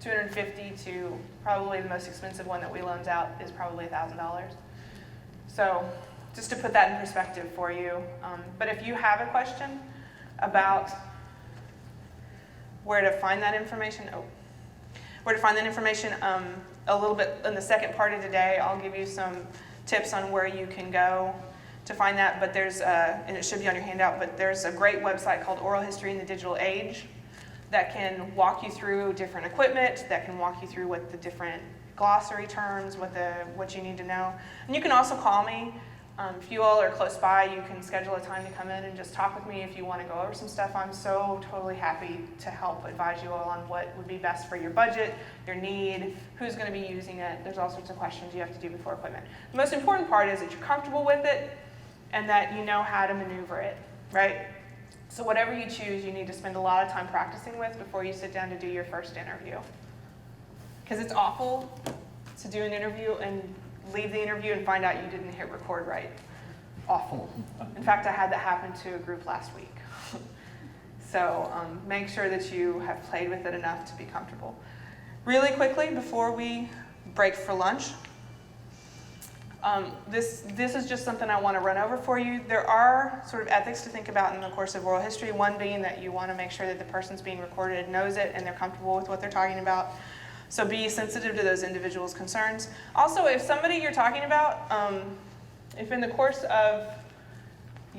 $250 to probably the most expensive one that we loaned out is probably $1,000. So just to put that in perspective for you. But if you have a question about where to find that information, a little bit in the second part of today, I'll give you some tips on where you can go to find that, but there's, and it should be on your handout, but there's a great website called Oral History in the Digital Age that can walk you through different equipment, that can walk you through what the different glossary terms, what you need to know. And you can also call me. If you all are close by, you can schedule a time to come in and just talk with me if you want to go over some stuff. I'm so totally happy to help advise you all on what would be best for your budget, your need, who's going to be using it. There's all sorts of questions you have to do before equipment. The most important part is that you're comfortable with it and that you know how to maneuver it, right? So whatever you choose, you need to spend a lot of time practicing with before you sit down to do your first interview. Because it's awful to do an interview and leave the interview and find out you didn't hit record right. Awful. In fact, I had that happen to a group last week. So make sure that you have played with it enough to be comfortable. Really quickly, before we break for lunch, this is just something I want to run over for you. There are sort of ethics to think about in the course of oral history, one being that you want to make sure that the person's being recorded knows it and they're comfortable with what they're talking about. So be sensitive to those individuals' concerns. Also, if somebody you're talking about, if in the course of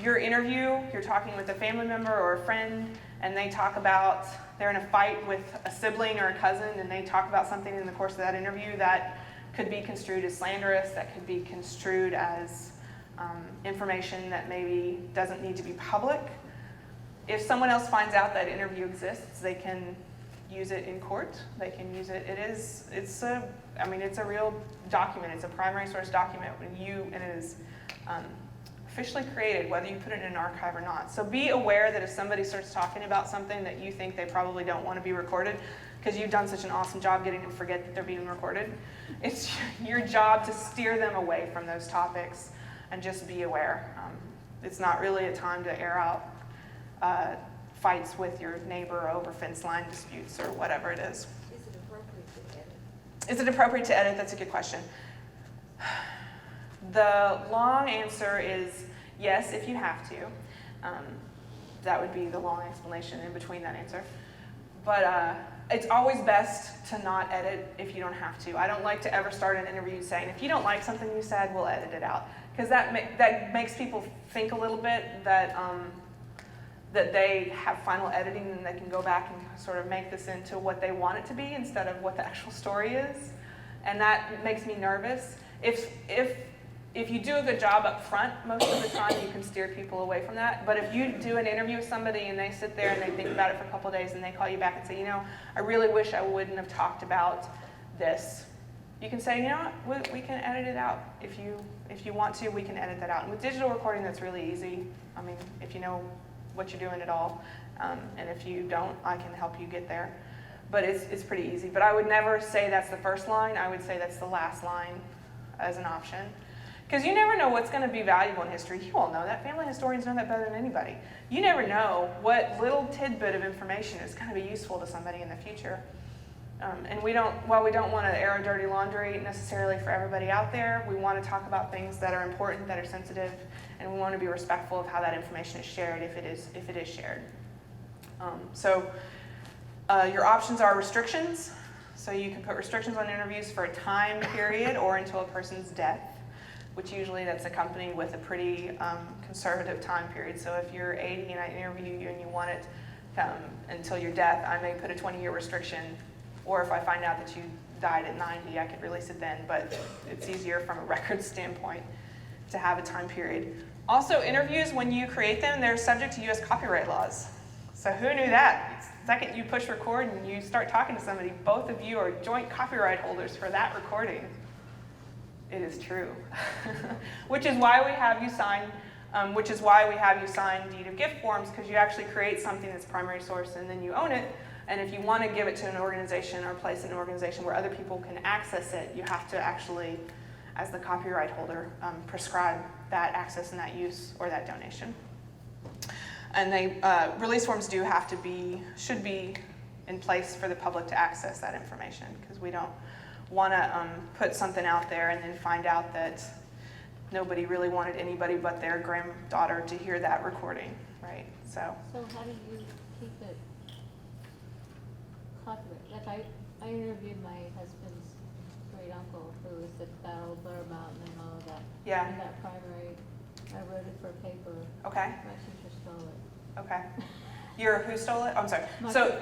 your interview, you're talking with a family member or a friend, and they talk about, they're in a fight with a sibling or a cousin, and they talk about something in the course of that interview that could be construed as slanderous, that could be construed as information that maybe doesn't need to be public. If someone else finds out that interview exists, they can use it in court. They can use it. It's a real document. It's a primary source document and it is officially created, whether you put it in an archive or not. So be aware that if somebody starts talking about something that you think they probably don't want to be recorded, because you've done such an awesome job getting them to forget that they're being recorded, it's your job to steer them away from those topics and just be aware. It's not really a time to air out fights with your neighbor over fence line disputes or whatever it is. Is it appropriate to edit? Is it appropriate to edit? That's a good question. The long answer is yes, if you have to. That would be the long explanation in between that answer. But it's always best to not edit if you don't have to. I don't like to ever start an interview saying, if you don't like something you said, we'll edit it out. Because that makes people think a little bit that they have final editing and they can go back and sort of make this into what they want it to be instead of what the actual story is. and that makes me nervous. If you do a good job up front, most of the time you can steer people away from that. But if you do an interview with somebody and they sit there and they think about it for a couple of days and they call you back and say, you know, I really wish I wouldn't have talked about this, you can say, you know what, we can edit it out. If you want to, we can edit that out. And with digital recording, that's really easy. I mean, if you know what you're doing at all, and if you don't, I can help you get there. But it's pretty easy. But I would never say that's the first line. I would say that's the last line as an option. Because you never know what's going to be valuable in history. You all know that. Family historians know that better than anybody. You never know what little tidbit of information is going to be useful to somebody in the future. And while we don't want to air our dirty laundry necessarily for everybody out there, we want to talk about things that are important, that are sensitive, and we want to be respectful of how that information is shared if it is shared. Your options are restrictions. So you can put restrictions on interviews for a time period or until a person's death, which usually that's accompanied with a pretty conservative time period. So if you're 80 and I interview you and you want it until your death, I may put a 20-year restriction. Or if I find out that you died at 90, I could release it then. But it's easier from a record standpoint to have a time period. Also, interviews, when you create them, they're subject to U.S. copyright laws. So who knew that? The second you push record and you start talking to somebody, both of you are joint copyright holders for that recording. It is true. Which is why we have you sign deed of gift forms, because you actually create something that's primary source and then you own it. And if you want to give it to an organization or place it in an organization where other people can access it, you have to actually, as the copyright holder, prescribe that access and that use or that donation. And release forms should be in place for the public to access that information, because we don't want to put something out there and then find out that nobody really wanted anybody but their granddaughter to hear that recording, right? So how do you keep it copyright? Like I interviewed my husband's great uncle who was at Battle of Blair Mountain and all of that. Yeah. And that primary, I wrote it for a paper. Okay. My teacher stole it. Okay. Who stole it? Oh, I'm sorry.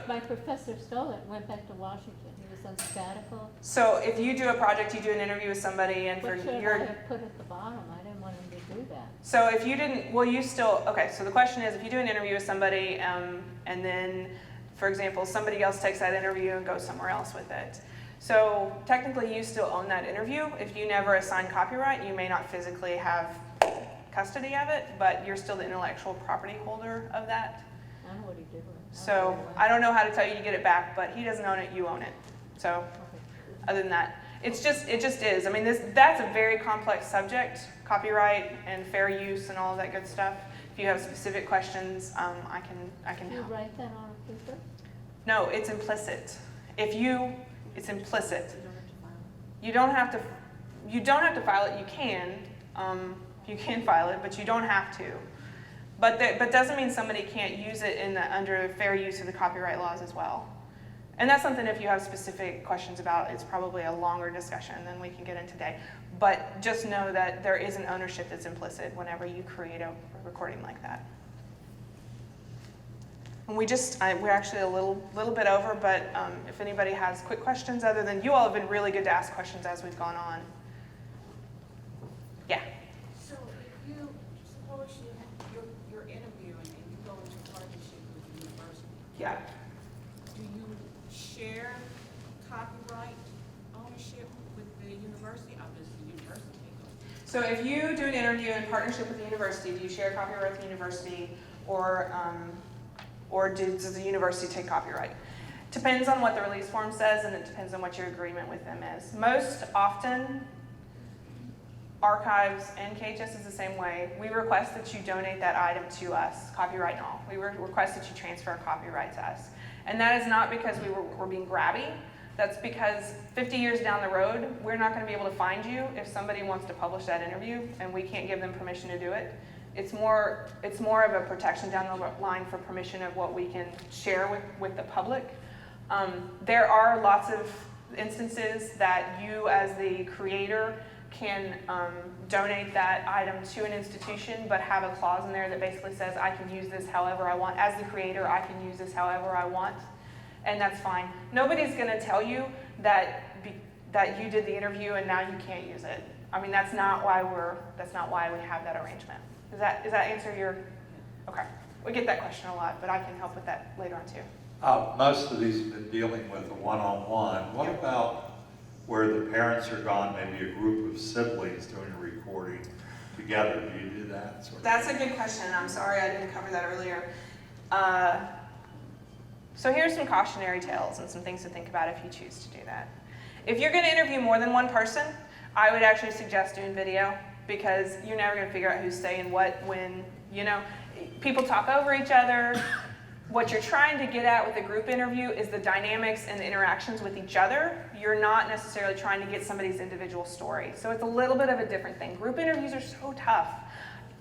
My professor stole it and went back to Washington. He was on sabbatical. So if you do a project, you do an interview with somebody, and What should I have put at the bottom? I didn't want him to do that. So if you didn't, okay, so the question is, if you do an interview with somebody, and then, for example, somebody else takes that interview and goes somewhere else with it. So technically you still own that interview. If you never assign copyright, you may not physically have custody of it, but you're still the intellectual property holder of that. I know what he did with it. So I don't know how to tell you to get it back, but he doesn't own it, you own it. So other than that, it just is. I mean, that's a very complex subject, copyright and fair use and all of that good stuff. If you have specific questions, I can Do you help. write that on a paper? No, it's implicit. It's implicit. You don't have to file it. You can file it, but you don't have to. But doesn't mean somebody can't use it under fair use of the copyright laws as well. And that's something, if you have specific questions about, it's probably a longer discussion than we can get into today. But just know that there is an ownership that's implicit whenever you create a recording like that. And we're actually a little bit over, but if anybody has quick questions, other than you all have been really good to ask questions as we've gone on. Yeah. So if you, suppose you're interviewing and you go into partnership with the university. Yeah. Do you share copyright ownership with the university? Or does the university? So if you do an interview in partnership with the university, do you share copyright with the university, or does the university take copyright? Depends on what the release form says, and it depends on what your agreement with them is. Most often, archives and KHS is the same way. We request that you donate that item to us, copyright and all. We request that you transfer a copyright to us. And that is not because we're being grabby. That's because 50 years down the road, we're not going to be able to find you if somebody wants to publish that interview and we can't give them permission to do it. It's more of a protection down the line for permission of what we can share with the public. There are lots of instances that you as the creator can donate that item to an institution, but have a clause in there that basically says, I can use this however I want. As the creator, I can use this however I want. And that's fine. Nobody's going to tell you that that you did the interview and now you can't use it. I mean, that's not why we have that arrangement. Does that answer your, okay. We get that question a lot, but I can help with that later on too. Most of these have been dealing with a one-on-one. What about where the parents are gone, maybe a group of siblings doing a recording together? Do you do that? That's a good question. I'm sorry I didn't cover that earlier. So here's some cautionary tales and some things to think about if you choose to do that. If you're going to interview more than one person, I would actually suggest doing video, because you're never going to figure out who's saying what, when, people talk over each other. What you're trying to get at with a group interview is the dynamics and the interactions with each other. You're not necessarily trying to get somebody's individual story. So it's a little bit of a different thing. Group interviews are so tough.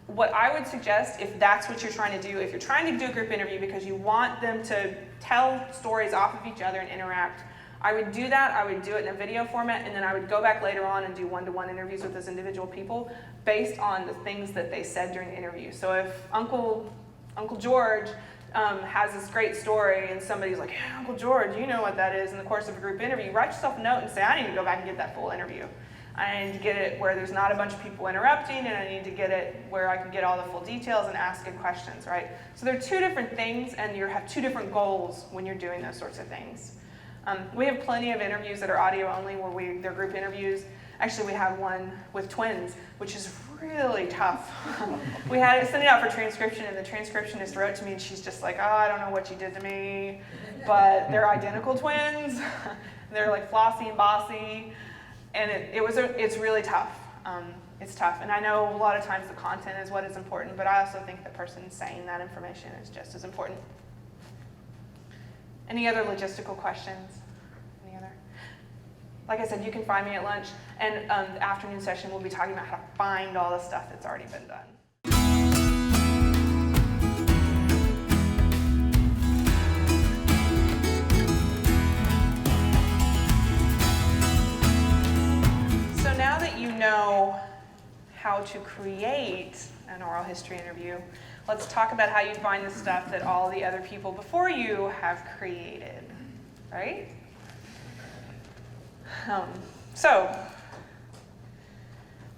What I would suggest, if that's what you're trying to do, if you're trying to do a group interview because you want them to tell stories off of each other and interact, I would do that. I would do it in a video format, and then I would go back later on and do one-to-one interviews with those individual people based on the things that they said during the interview. So if Uncle George has this great story and somebody's like, hey, Uncle George, you know what that is, in the course of a group interview, write yourself a note and say, I need to go back and get that full interview. I need to get it where there's not a bunch of people interrupting, and I need to get it where I can get all the full details and ask good questions, right? So they're two different things, and you have two different goals when you're doing those sorts of things. We have plenty of interviews that are audio only where they're group interviews. Actually, we have one with twins, which is really tough. We had to send it out for transcription, and the transcriptionist wrote to me, and she's just like, oh, I don't know what you did to me, but they're identical twins. They're like Flossie and Bossy, and it's really tough. It's tough, and I know a lot of times the content is what is important, but I also think the person saying that information is just as important. Any other logistical questions? Any other? Like I said, you can find me at lunch, and the afternoon session we'll be talking about how to find all the stuff that's already been done. So now that you know how to create an oral history interview, let's talk about how you find the stuff that all the other people before you have created, right? So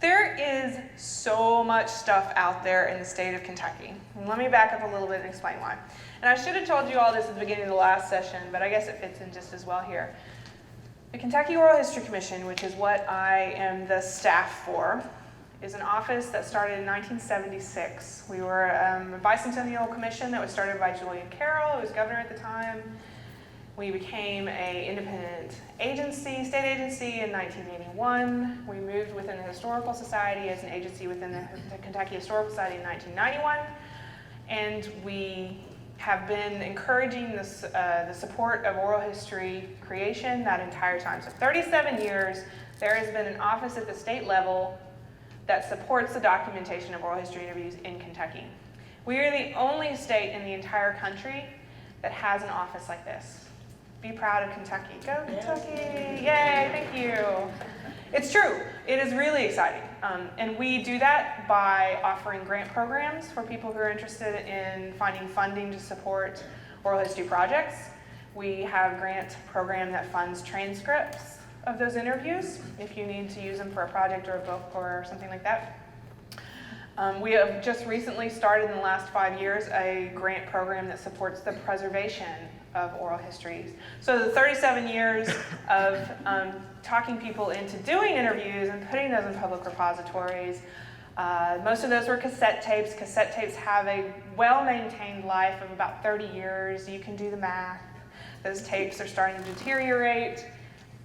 there is so much stuff out there in the state of Kentucky. And let me back up a little bit and explain why. And I should have told you all this at the beginning of the last session, but I guess it fits in just as well here. The Kentucky Oral History Commission, which is what I am the staff for, is an office that started in 1976. We were a bicentennial commission that was started by Julian Carroll, who was governor at the time. We became an independent agency, state agency, in 1981. We moved within the Historical Society as an agency within the Kentucky Historical Society in 1991. And we have been encouraging the support of oral history creation that entire time. So 37 years, there has been an office at the state level that supports the documentation of oral history interviews in Kentucky. We are the only state in the entire country that has an office like this. Be proud of Kentucky. Go Kentucky! Yay, thank you. It's true, it is really exciting. And we do that by offering grant programs for people who are interested in finding funding to support oral history projects. We have a grant program that funds transcripts of those interviews, if you need to use them for a project or a book or something like that. We have just recently started in the last 5 years a grant program that supports the preservation of oral histories. So the 37 years of talking people into doing interviews and putting those in public repositories, most of those were cassette tapes. Cassette tapes have a well-maintained life of about 30 years. You can do the math. Those tapes are starting to deteriorate.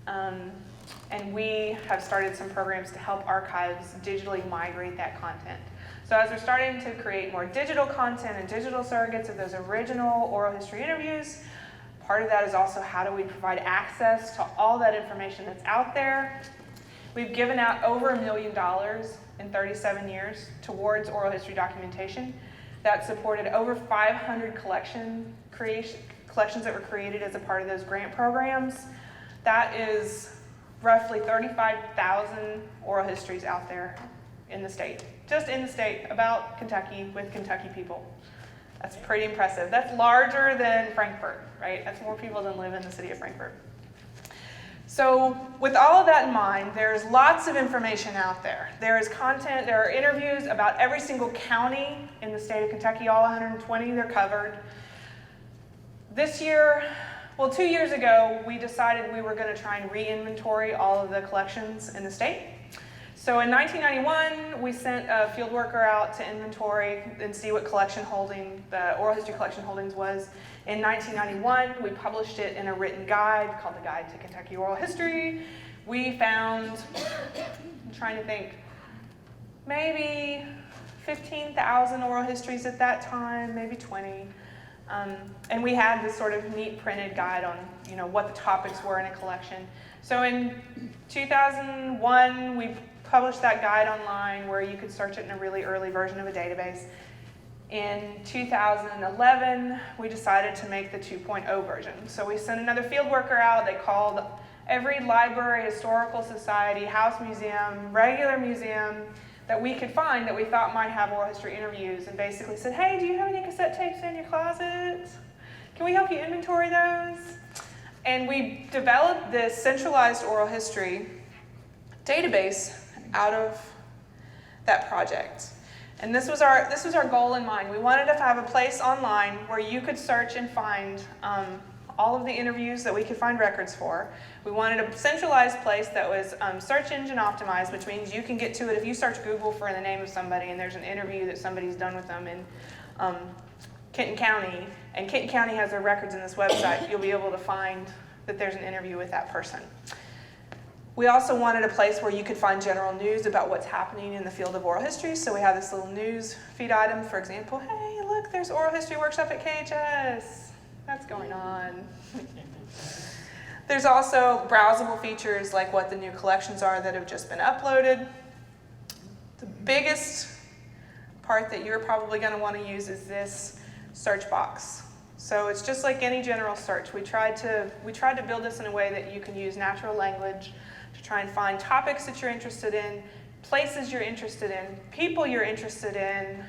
And we have started some programs to help archives digitally migrate that content. So as we're starting to create more digital content and digital surrogates of those original oral history interviews, part of that is also how do we provide access to all that information that's out there. We've given out over $1 million in 37 years towards oral history documentation. That supported over 500 collections that were created as a part of those grant programs. That is roughly 35,000 oral histories out there in the state. Just in the state, about Kentucky, with Kentucky people. That's pretty impressive. That's larger than Frankfurt, right? That's more people than live in the city of Frankfurt. So with all of that in mind, there's lots of information out there. There is content, there are interviews about every single county in the state of Kentucky, all 120, they're covered. This year, well, 2 years ago, we decided we were going to try and re-inventory all of the collections in the state. So in 1991, we sent a field worker out to inventory and see what collection holding, the oral history collection holdings was. In 1991, we published it in a written guide called the Guide to Kentucky Oral History. We found, I'm trying to think, maybe 15,000 oral histories at that time, maybe 20. And we had this sort of neat printed guide on, what the topics were in a collection. So in 2001, we published that guide online where you could search it in a really early version of a database. In 2011, we decided to make the 2.0 version. So we sent another field worker out. They called every library, historical society, house museum, regular museum that we could find that we thought might have oral history interviews, and basically said, hey, do you have any cassette tapes in your closet? Can we help you inventory those? And we developed this centralized oral history database out of that project. And this was our goal in mind. We wanted to have a place online where you could search and find all of the interviews that we could find records for. We wanted a centralized place that was search engine optimized, which means you can get to it if you search Google for the name of somebody and there's an interview that somebody's done with them in Kenton County, and Kenton County has their records in this website, you'll be able to find that there's an interview with that person. We also wanted a place where you could find general news about what's happening in the field of oral history. So we have this little news feed item, for example, hey, look, there's oral history workshop at KHS. That's going on. There's also browsable features like what the new collections are that have just been uploaded. The biggest part that you're probably going to want to use is this search box. So it's just like any general search. We tried to build this in a way that you can use natural language to try and find topics that you're interested in, places you're interested in, people you're interested in.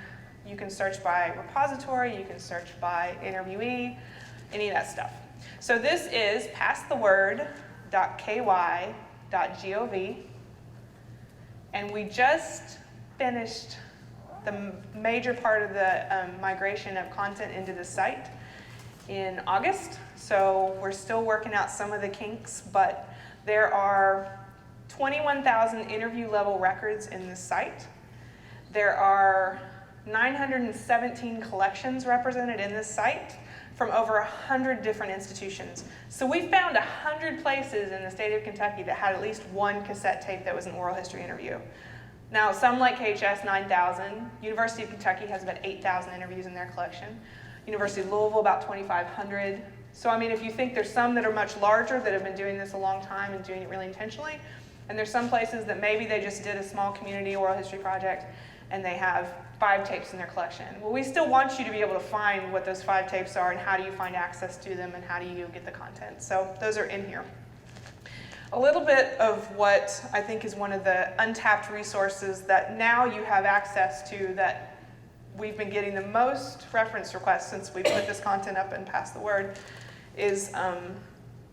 You can search by repository, you can search by interviewee, any of that stuff. So this is passtheword.ky.gov, and we just finished the major part of the migration of content into the site in August. So we're still working out some of the kinks, but there are 21,000 interview level records in this site. There are 917 collections represented in this site from over 100 different institutions. So we found 100 places in the state of Kentucky that had at least one cassette tape that was an oral history interview. Now, some like KHS, 9,000. University of Kentucky has about 8,000 interviews in their collection. University of Louisville, about 2,500. So I mean, if you think there's some that are much larger that have been doing this a long time and doing it really intentionally, and there's some places that maybe they just did a small community oral history project and they have 5 tapes in their collection. Well, we still want you to be able to find what those 5 tapes are and how do you find access to them and how do you get the content. So those are in here. A little bit of what I think is one of the untapped resources that now you have access to that we've been getting the most reference requests since we put this content up and passed the word is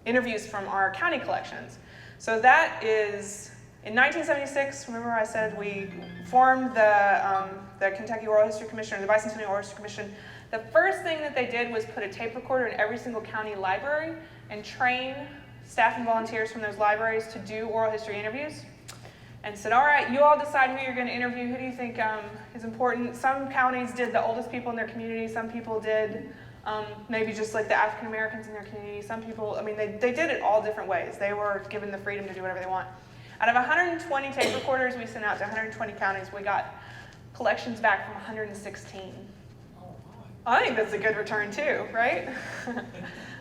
interviews from our county collections. So that is, in 1976, remember I said we formed the Kentucky Oral History Commission, or the Bicentennial Oral History Commission. The first thing that they did was put a tape recorder in every single county library and train staff and volunteers from those libraries to do oral history interviews. And said, all right, you all decide who you're going to interview. Who do you think is important? Some counties did the oldest people in their community. Some people did maybe just like the African Americans in their community. Some people, I mean, they did it all different ways. They were given the freedom to do whatever they want. Out of 120 tape recorders we sent out to 120 counties, we got collections back from 116. I think that's a good return too, right?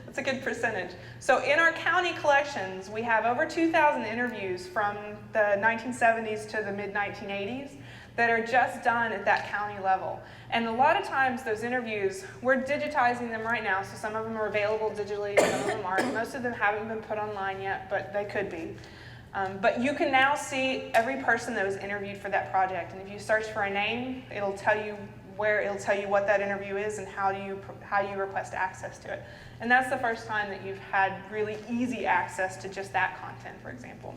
That's a good percentage. So in our county collections, we have over 2,000 interviews from the 1970s to the mid-1980s that are just done at that county level. And a lot of times those interviews, we're digitizing them right now, so some of them are available digitally, some of them aren't. Most of them haven't been put online yet, but they could be. But you can now see every person that was interviewed for that project. And if you search for a name, it'll tell you what that interview is and how you request access to it. And that's the first time that you've had really easy access to just that content, for example.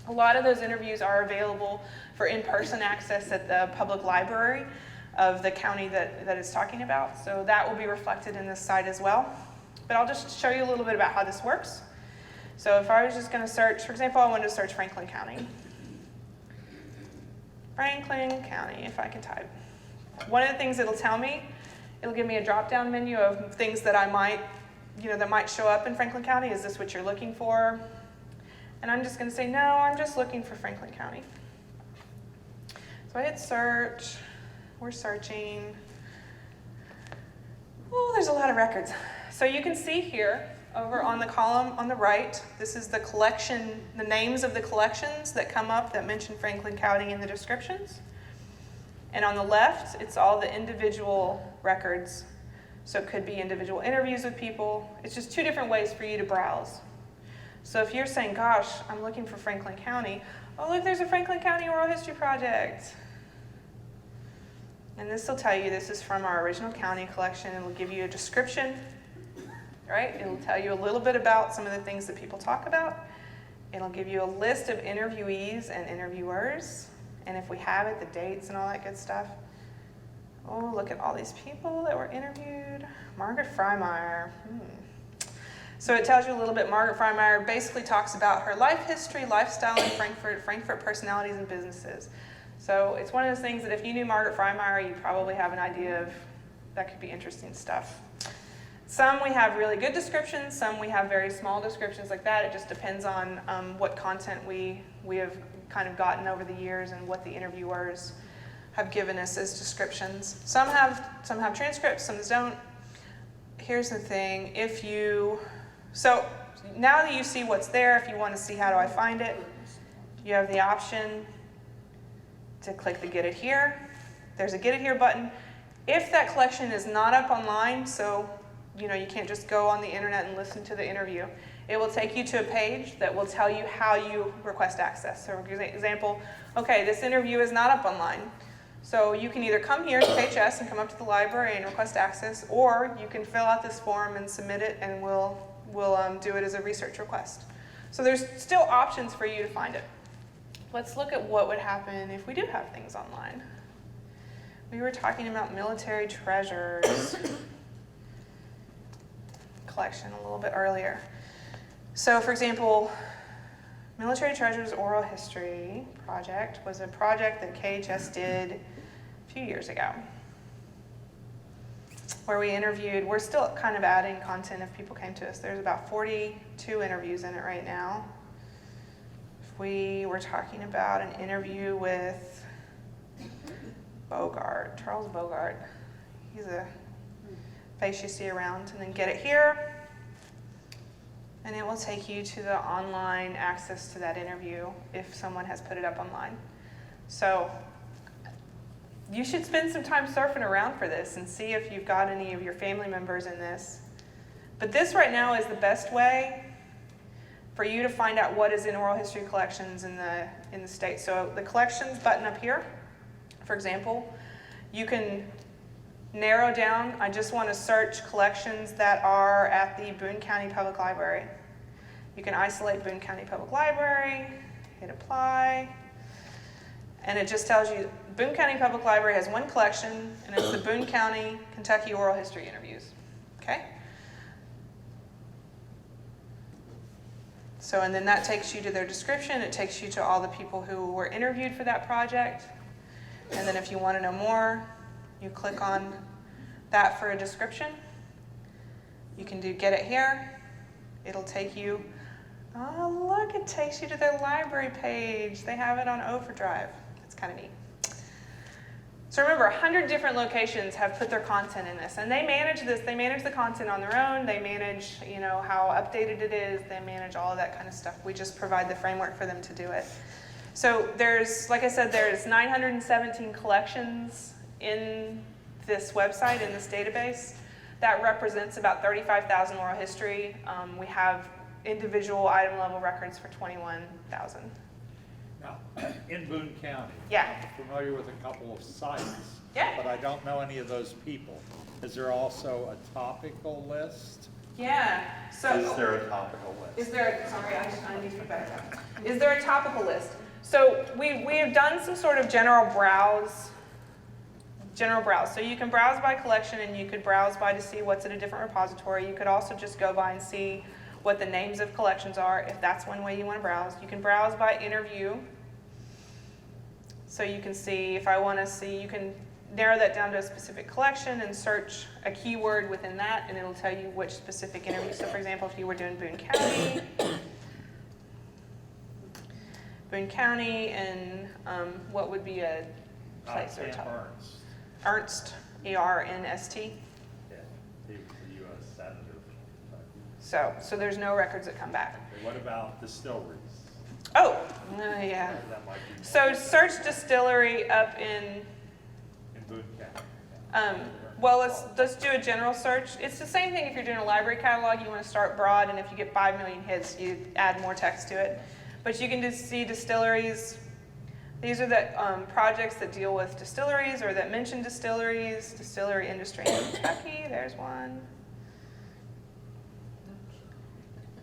A lot of those interviews are available for in-person access at the public library of the county that it's talking about. So that will be reflected in this site as well. But I'll just show you a little bit about how this works. So if I was just going to search, for example, I wanted to search Franklin County. Franklin County, if I can type. One of the things it'll tell me, it'll give me a drop-down menu of things that I might, that might show up in Franklin County. Is this what you're looking for? And I'm just going to say, no, I'm just looking for Franklin County. So I hit search. We're searching. Oh, there's a lot of records. So you can see here, over on the column on the right, this is the collection, the names of the collections that come up that mention Franklin County in the descriptions. And on the left, it's all the individual records. So it could be individual interviews with people. It's just two different ways for you to browse. So if you're saying, gosh, I'm looking for Franklin County, oh, look, there's a Franklin County Oral History Project. And this will tell you this is from our original county collection. It will give you a description, right? It'll tell you a little bit about some of the things that people talk about. It'll give you a list of interviewees and interviewers. And if we have it, the dates and all that good stuff. Oh, look at all these people that were interviewed. Margaret Freimeyer. So it tells you a little bit. Margaret Freimeyer basically talks about her life history, lifestyle in Frankfurt personalities and businesses. So it's one of those things that if you knew Margaret Freimeyer, you probably have an idea of that could be interesting stuff. Some we have really good descriptions, some we have very small descriptions like that. It just depends on what content we have kind of gotten over the years and what the interviewers have given us as descriptions. Some have transcripts, some don't. Here's the thing, so now that you see what's there, if you want to see how do I find it, you have the option to click the Get It Here. There's a Get It Here button. If that collection is not up online, so you can't just go on the internet and listen to the interview, it will take you to a page that will tell you how you request access. So for example, okay, this interview is not up online. So you can either come here to KHS and come up to the library and request access, or you can fill out this form and submit it, and we'll do it as a research request. So there's still options for you to find it. Let's look at what would happen if we do have things online. We were talking about military treasures collection a little bit earlier. So for example, Military Treasures Oral History Project was a project that KHS did a few years ago, where we interviewed, we're still kind of adding content if people came to us. There's about 42 interviews in it right now. If we were talking about an interview with Bogart, Charles Bogart. He's a face you see around, and then Get It Here. And it will take you to the online access to that interview if someone has put it up online. So you should spend some time surfing around for this and see if you've got any of your family members in this. But this right now is the best way for you to find out what is in oral history collections in the state. So the collections button up here, for example, you can narrow down, I just want to search collections that are at the Boone County Public Library. You can isolate Boone County Public Library, hit apply, and it just tells you Boone County Public Library has one collection, and it's the Boone County, Kentucky Oral History Interviews. Okay? So, and then that takes you to their description, it takes you to all the people who were interviewed for that project, and then if you want to know more, you click on that for a description. You can do Get It Here. It'll take you, oh look, it takes you to their library page. They have it on Overdrive. It's kind of neat. So remember, 100 different locations have put their content in this, and they manage this. They manage the content on their own. They manage, how updated it is. They manage all of that kind of stuff. We just provide the framework for them to do it. So there's, like I said, there's 917 collections in this website, in this database. That represents about 35,000 oral history. We have individual item level records for 21,000. Now, in Boone County, yeah. I'm familiar with a couple of sites, yeah. But I don't know any of those people. Is there also a topical list Yeah, so. Is there a topical list? Is there, sorry, I need to back up. Is there a topical list? So we have done some sort of general browse. So you can browse by collection and you could browse by to see what's at a different repository. You could also just go by and see what the names of collections are if that's one way you want to browse. You can browse by interview. So you can see, if I want to see, you can narrow that down to a specific collection and search a keyword within that, and it'll tell you which specific interview. So for example, if you were doing Boone County, and what would be a place or title? Ernst, E-R-N-S-T. Yeah, he was the U.S. Senator. So there's no records that come back. Okay, what about distilleries? Oh, yeah. That might be So search distillery up in Boone County. Well, let's do a general search. It's the same thing if you're doing a library catalog. You want to start broad, and if you get 5 million hits, you add more text to it. But you can just see distilleries. These are the projects that deal with distilleries or that mention distilleries. Distillery industry in Kentucky, there's one.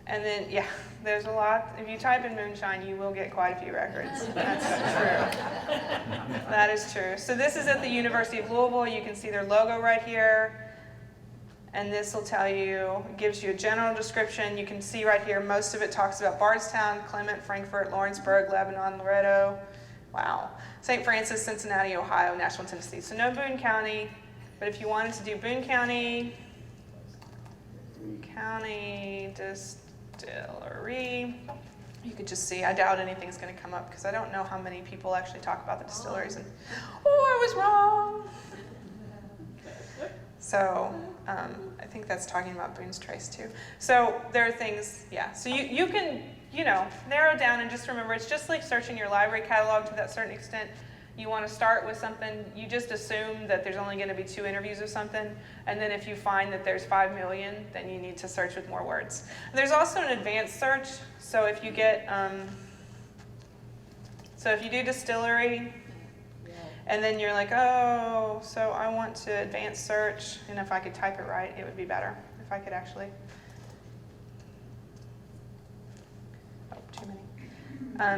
And then, yeah, there's a lot. If you type in moonshine, you will get quite a few records. That's true. That is true. So this is at the University of Louisville. You can see their logo right here. And this will tell you, gives you a general description. You can see right here, most of it talks about Bardstown, Clement, Frankfort, Lawrenceburg, Lebanon, Loretto. Wow. St. Francis, Cincinnati, Ohio, Nashville, Tennessee. So no Boone County. But if you wanted to do Boone County Distillery, you could just see. I doubt anything's going to come up because I don't know how many people actually talk about the distilleries. And I was wrong. So I think that's talking about Boone's Trace too. So there are things, yeah. So you can, narrow down and just remember, it's just like searching your library catalog to that certain extent. You want to start with something, you just assume that there's only going to be 2 interviews of something, and then if you find that there's 5 million, then you need to search with more words. There's also an advanced search, so if you get, so if you do distillery, and then you're like, oh, so I want to advanced search, and if I could type it right, it would be better, if I could actually. Too many.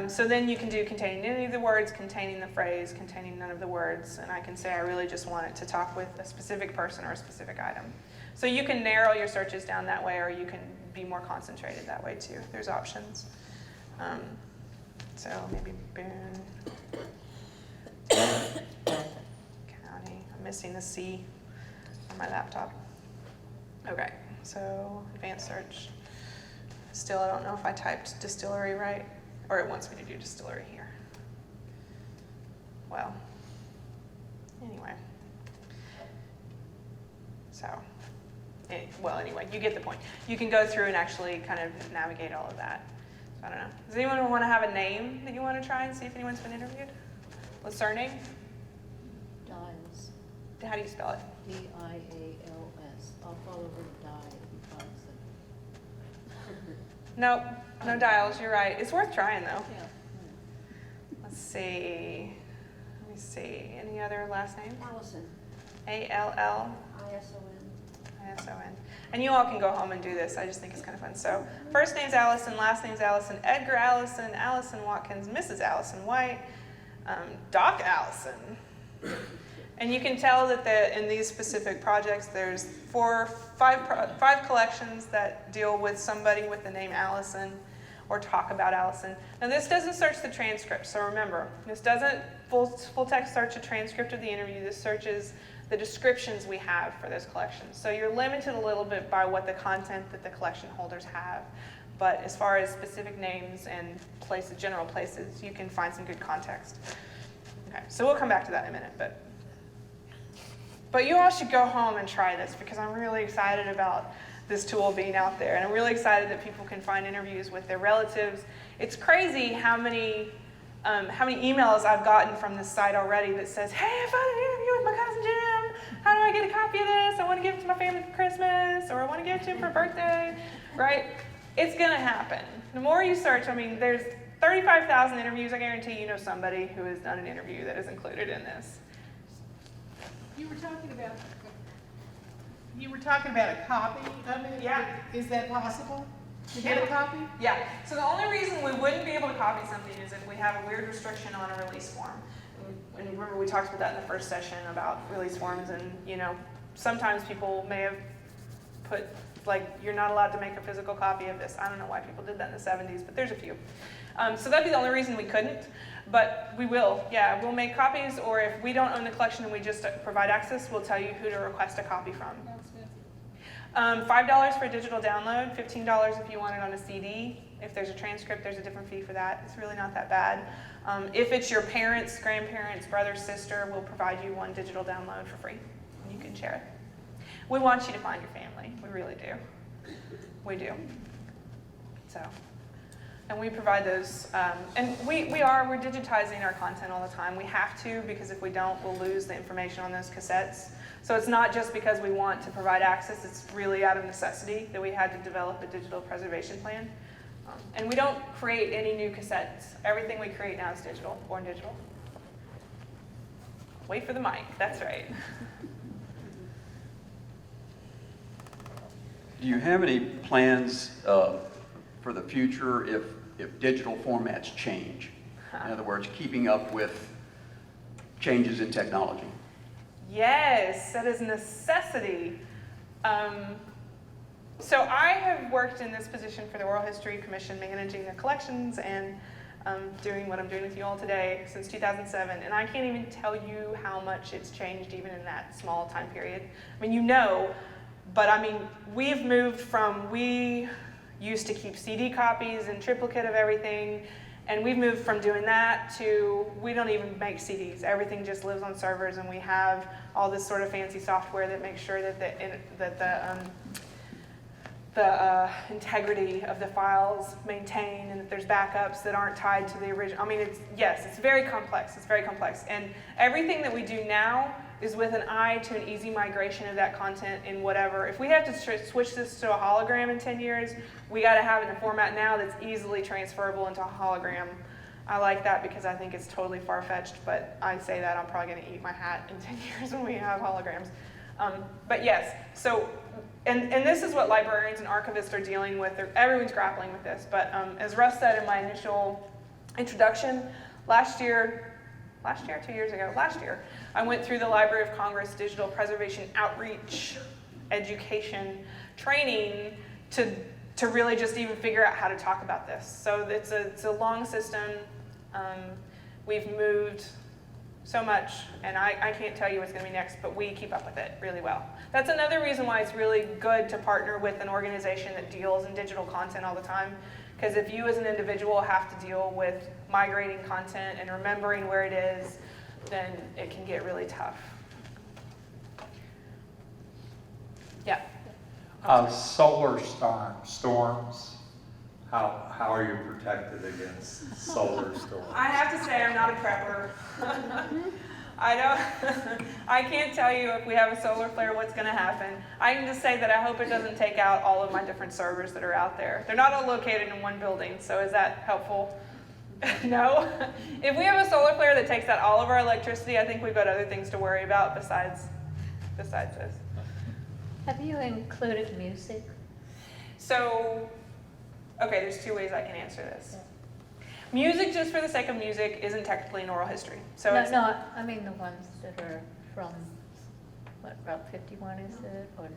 So then you can do containing any of the words, containing the phrase, containing none of the words, and I can say I really just want it to talk with a specific person or a specific item. So you can narrow your searches down that way, or you can be more concentrated that way too. There's options. So maybe Boone County. I'm missing the C on my laptop. Okay, so advanced search. Still, I don't know if I typed distillery right, or it wants me to do distillery here. Well, anyway. So, anyway, you get the point. You can go through and actually kind of navigate all of that. So I don't know. Does anyone want to have a name that you want to try and see if anyone's been interviewed? What's surname? Dials. How do you spell it? D-I-A-L-S. I'll follow her to die if you find some. Nope, no dials, you're right. It's worth trying though. Yeah. Let's see. Let me see. Any other last name? Allison. A-L-L? I-S-O-N. I-S-O-N. And you all can go home and do this. I just think it's kind of fun. So first name's Allison, last name's Allison, Edgar Allison, Allison Watkins, Mrs. Allison White, Doc Allison. And you can tell that in these specific projects, there's 5 collections that deal with somebody with the name Allison or talk about Allison. Now this doesn't search the transcript, so remember, this doesn't full text search a transcript of the interview. This searches the descriptions we have for those collections. So you're limited a little bit by what the content that the collection holders have. But as far as specific names and places, general places, you can find some good context. Okay, so we'll come back to that in a minute. But you all should go home and try this because I'm really excited about this tool being out there. And I'm really excited that people can find interviews with their relatives. It's crazy how many emails I've gotten from this site already that says, hey, I found an interview with my cousin Jim. How do I get a copy of this? I want to give it to my family for Christmas, or I want to give it to him for a birthday, right? It's going to happen. The more you search, there's 35,000 interviews. I guarantee you know somebody who has done an interview that is included in this. You were talking about You were talking about a copy of it? Yeah. Is that possible? To get a copy? Yeah. So the only reason we wouldn't be able to copy something is if we have a weird restriction on a release form. And remember we talked about that in the first session about release forms, and you know, sometimes people may have put like, you're not allowed to make a physical copy of this. I don't know why people did that in the 70s, but there's a few. So that'd be the only reason we couldn't, but we will. Yeah, we'll make copies, or if we don't own the collection and we just provide access, we'll tell you who to request a copy from. $5 for a digital download, $15 if you want it on a CD. If there's a transcript, there's a different fee for that. It's really not that bad. If it's your parents, grandparents, brother, sister, we'll provide you one digital download for free. You can share it. We want you to find your family. We really do. We do. So, and we provide those, and we're digitizing our content all the time. We have to, because if we don't, we'll lose the information on those cassettes. So it's not just because we want to provide access, it's really out of necessity that we had to develop a digital preservation plan. And we don't create any new cassettes. Everything we create now is digital, born digital. Wait for the mic, that's right. Do you have any plans for the future if digital formats change? In other words, keeping up with changes in technology? Yes, that is a necessity. So I have worked in this position for the Oral History Commission, managing the collections and doing what I'm doing with you all today since 2007. And I can't even tell you how much it's changed even in that small time period. I mean, you know, but I mean, we've moved from, we used to keep CD copies and triplicate of everything, and we've moved from doing that to, we don't even make CDs. Everything just lives on servers, and we have all this sort of fancy software that makes sure that the integrity of the files maintain, and that there's backups that aren't tied to the original. I mean, it's very complex. It's very complex. And everything that we do now is with an eye to an easy migration of that content in whatever. If we have to switch this to a hologram in 10 years, we got to have it in a format now that's easily transferable into a hologram. I like that because I think it's totally far-fetched, but I say that I'm probably going to eat my hat in 10 years when we have holograms. But yes, so, and this is what librarians and archivists are dealing with. Everyone's grappling with this, but as Russ said in my initial introduction, last year, 2 years ago, last year, I went through the Library of Congress digital preservation outreach, education, training to really just even figure out how to talk about this. So it's a long system. We've moved so much, and I can't tell you what's going to be next, but we keep up with it really well. That's another reason why it's really good to partner with an organization that deals in digital content all the time, because if you as an individual have to deal with migrating content and remembering where it is, then it can get really tough. Yeah. Solar storms, how are you protected against solar storms? I have to say I'm not a prepper. I can't tell you if we have a solar flare what's going to happen. I can just say that I hope it doesn't take out all of my different servers that are out there. They're not all located in one building, so is that helpful? No? If we have a solar flare that takes out all of our electricity, I think we've got other things to worry about besides this. Have you included music? So, okay, there's two ways I can answer this. Music, just for the sake of music, isn't technically an oral history. So No, I mean the ones that are from, what, Route 51 is it? Or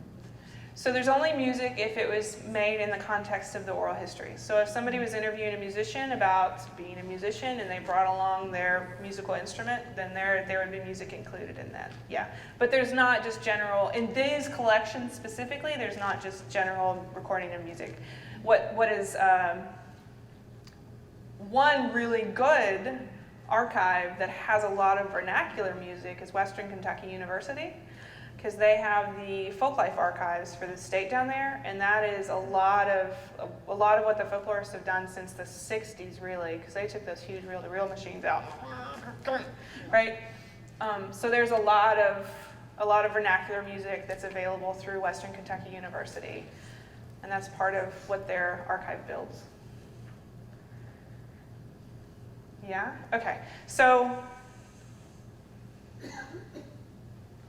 So there's only music if it was made in the context of the oral history. So if somebody was interviewing a musician about being a musician and they brought along their musical instrument, then there would be music included in that. Yeah, but there's not just general, in these collections specifically, there's not just general recording of music. What is one really good archive that has a lot of vernacular music is Western Kentucky University, because they have the folklife archives for the state down there, and that is a lot of what the folklorists have done since the 60s, really, because they took those huge reel-to-reel machines out, right? So there's a lot of vernacular music that's available through Western Kentucky University, and that's part of what their archive builds. Yeah? Okay. So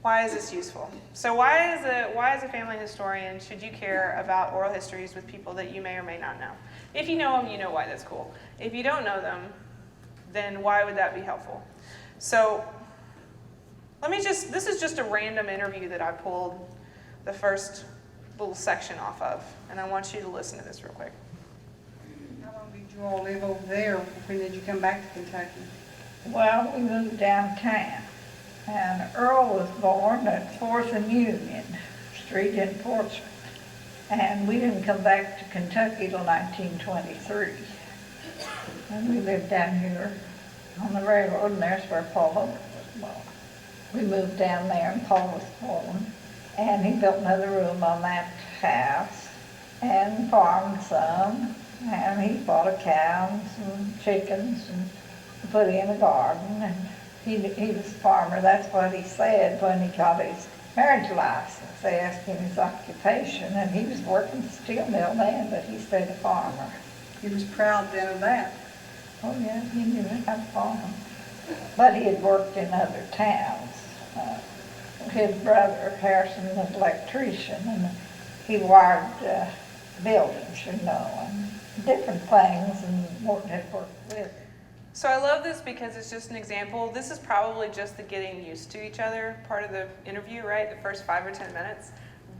Why is this useful? So why as a family historian should you care about oral histories with people that you may or may not know? If you know them, you know why that's cool. If you don't know them, then why would that be helpful? So this is just a random interview that I pulled the first little section off of, and I want you to listen to this real quick. How long did you all live over there? When did you come back to Kentucky? Well, we moved downtown, and Earl was born at 4th and Union Street in Portsmouth, and we didn't come back to Kentucky till 1923. And we lived down here on the railroad, and there's where Paul Homer was born. We moved down there, and Paul was born, and he built another room on that house, and farmed some, and he bought a cow and some chickens, and put in a garden, and he was a farmer. That's what he said when he got his marriage license. They asked him his occupation, and he was working the steel mill then, but he stayed a farmer. He was proud then of that. Oh yeah, he knew how to farm. But he had worked in other towns. His brother, Harrison, was an electrician, and he wired buildings, you know, and different things, and had worked with it. So I love this because it's just an example. This is probably just the getting used to each other part of the interview, right? The first 5 or 10 minutes.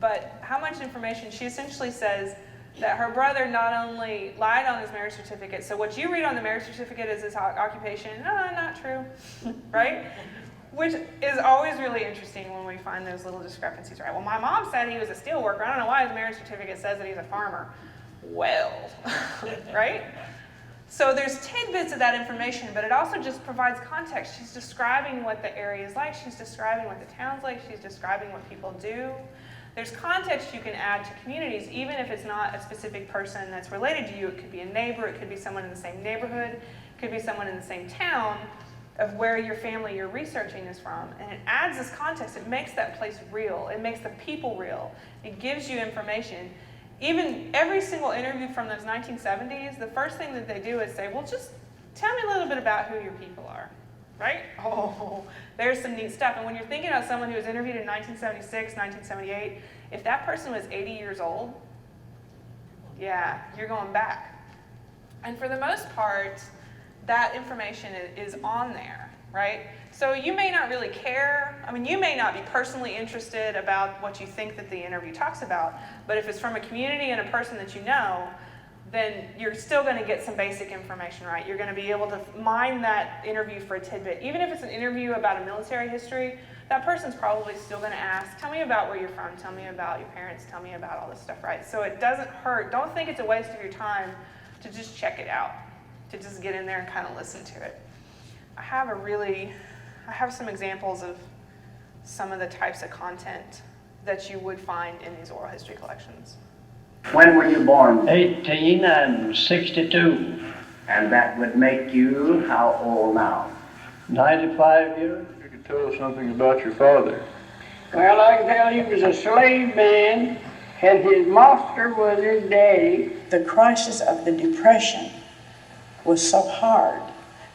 But how much information? She essentially says that her brother not only lied on his marriage certificate, so what you read on the marriage certificate is his occupation. No, not true, right? Which is always really interesting when we find those little discrepancies, right? Well, my mom said he was a steel worker. I don't know why his marriage certificate says that he's a farmer. Well, right? So there's tidbits of that information, but it also just provides context. She's describing what the area is like. She's describing what the town's like. She's describing what people do. There's context you can add to communities, even if it's not a specific person that's related to you. It could be a neighbor. It could be someone in the same neighborhood. It could be someone in the same town of where your family you're researching is from. And it adds this context. It makes that place real. It makes the people real. It gives you information. Even every single interview from those 1970s, the first thing that they do is say, well, just tell me a little bit about who your people are, right? Oh, there's some neat stuff. And when you're thinking about someone who was interviewed in 1976, 1978, if that person was 80 years old, yeah, you're going back. And for the most part, that information is on there, right? So you may not really care. I mean, you may not be personally interested about what you think that the interview talks about, but if it's from a community and a person that you know, then you're still going to get some basic information, right? You're going to be able to mine that interview for a tidbit. Even if it's an interview about a military history, that person's probably still going to ask, tell me about where you're from, tell me about your parents, tell me about all this stuff, right? So it doesn't hurt. Don't think it's a waste of your time to just check it out, to just get in there and kind of listen to it. I have some examples of some of the types of content that you would find in these oral history collections. When were you born? 1862. And that would make you how old now? 95 years. You could tell us something about your father. Well, I can tell he was a slave man, and his master was his daddy. The crisis of the Depression was so hard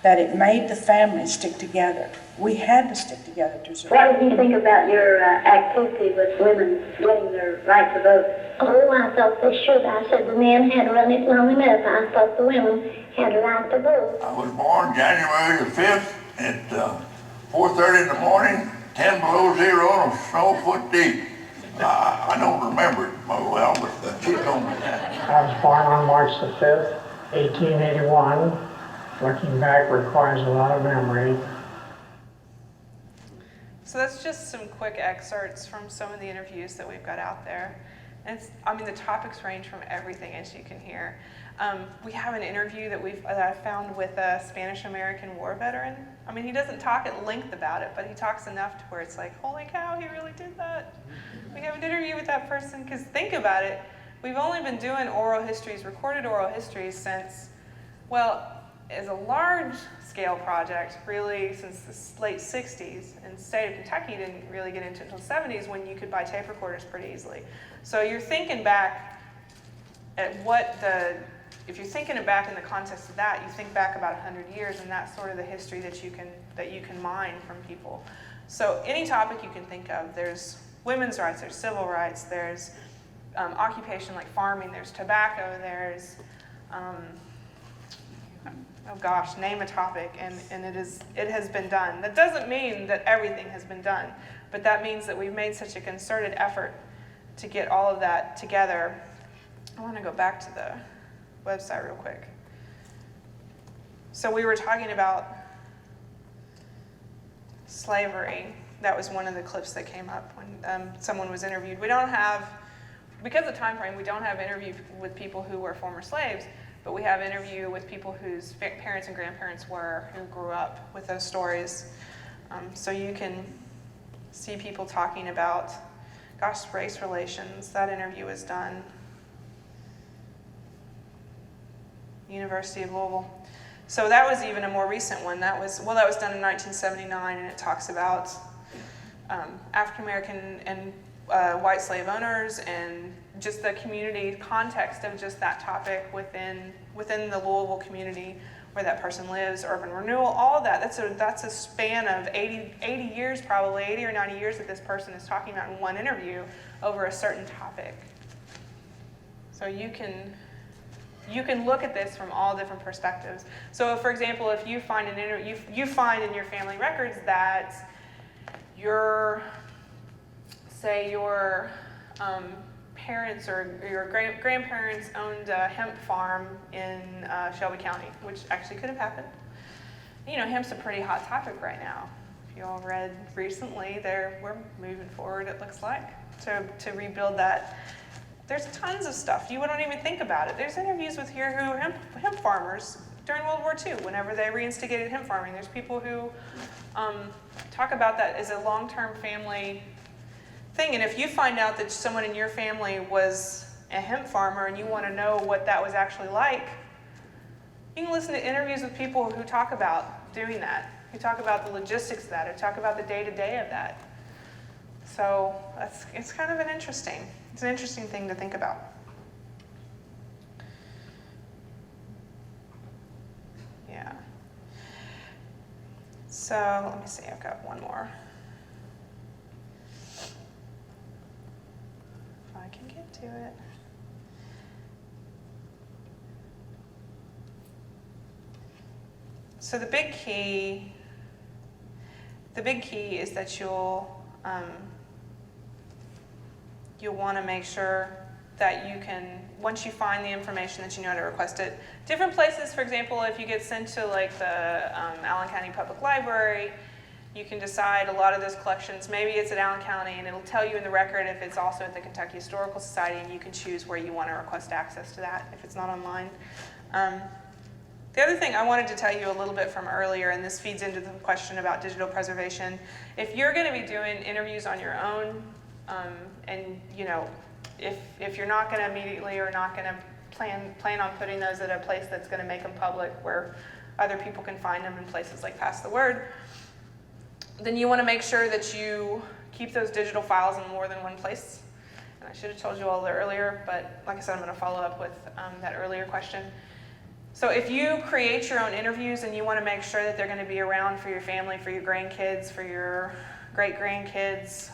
that it made the family stick together. We had to stick together to survive. What did you think about your activity with women getting their right to vote? Oh, I thought they should. I said the men had run it long enough. I thought the women had a right to vote. I was born January the 5th at 4:30 in the morning, 10 below zero and a snow foot deep. I don't remember it well, but she told me that. I was born on March the 5th, 1881. Looking back requires a lot of memory. So that's just some quick excerpts from some of the interviews that we've got out there. And the topics range from everything, as you can hear. We have an interview that I found with a Spanish-American war veteran. I mean, he doesn't talk at length about it, but he talks enough to where it's like, holy cow, he really did that. We have an interview with that person, because think about it. We've only been doing oral histories, recorded oral histories since, well, as a large-scale project, really since the late 60s, and the state of Kentucky didn't really get into it until the 70s when you could buy tape recorders pretty easily. So you're thinking back at if you're thinking back in the context of that, you think back about 100 years, and that's sort of the history that you can mine from people. So any topic you can think of, there's women's rights, there's civil rights, there's occupation like farming, there's tobacco, there's, oh gosh, name a topic, and it has been done. That doesn't mean that everything has been done, but that means that we've made such a concerted effort to get all of that together. I want to go back to the website real quick. So we were talking about slavery. That was one of the clips that came up when someone was interviewed. We don't have, because of time frame, we don't have interview with people who were former slaves, but we have interview with people whose parents and grandparents were, who grew up with those stories. So you can see people talking about, gosh, race relations. That interview was done. University of Louisville. So that was even a more recent one. That was done in 1979, and it talks about African American and white slave owners, and just the community context of just that topic within the Louisville community where that person lives, urban renewal, all of that. That's a span of 80 years, probably 80 or 90 years that this person is talking about in one interview over a certain topic. So you can look at this from all different perspectives. So, for example, if you find you find in your family records that your parents or your grandparents owned a hemp farm in Shelby County, which actually could have happened. You know, hemp's a pretty hot topic right now. If you all read recently, we're moving forward, it looks like, to rebuild that. There's tons of stuff. You wouldn't even think about it. There's interviews with here who are hemp farmers during World War II, whenever they reinstigated hemp farming. There's people who talk about that as a long-term family thing. And if you find out that someone in your family was a hemp farmer and you want to know what that was actually like, you can listen to interviews with people who talk about doing that, who talk about the logistics of that, who talk about the day-to-day of that. So it's kind of it's an interesting thing to think about. Yeah. So let me see, I've got one more. If I can get to it. So the big key is that you'll want to make sure that you can, once you find the information, that you know how to request it. Different places, for example, if you get sent to like the Allen County Public Library, you can decide a lot of those collections, maybe it's at Allen County, and it'll tell you in the record if it's also at the Kentucky Historical Society, and you can choose where you want to request access to that if it's not online. The other thing I wanted to tell you a little bit from earlier, and this feeds into the question about digital preservation, if you're going to be doing interviews on your own, and you know, if you're not going to immediately or not going to plan on putting those at a place that's going to make them public where other people can find them in places like Pass the Word, then you want to make sure that you keep those digital files in more than one place. And I should have told you all that earlier, but like I said, I'm going to follow up with that earlier question. So if you create your own interviews and you want to make sure that they're going to be around for your family, for your grandkids, for your great-grandkids,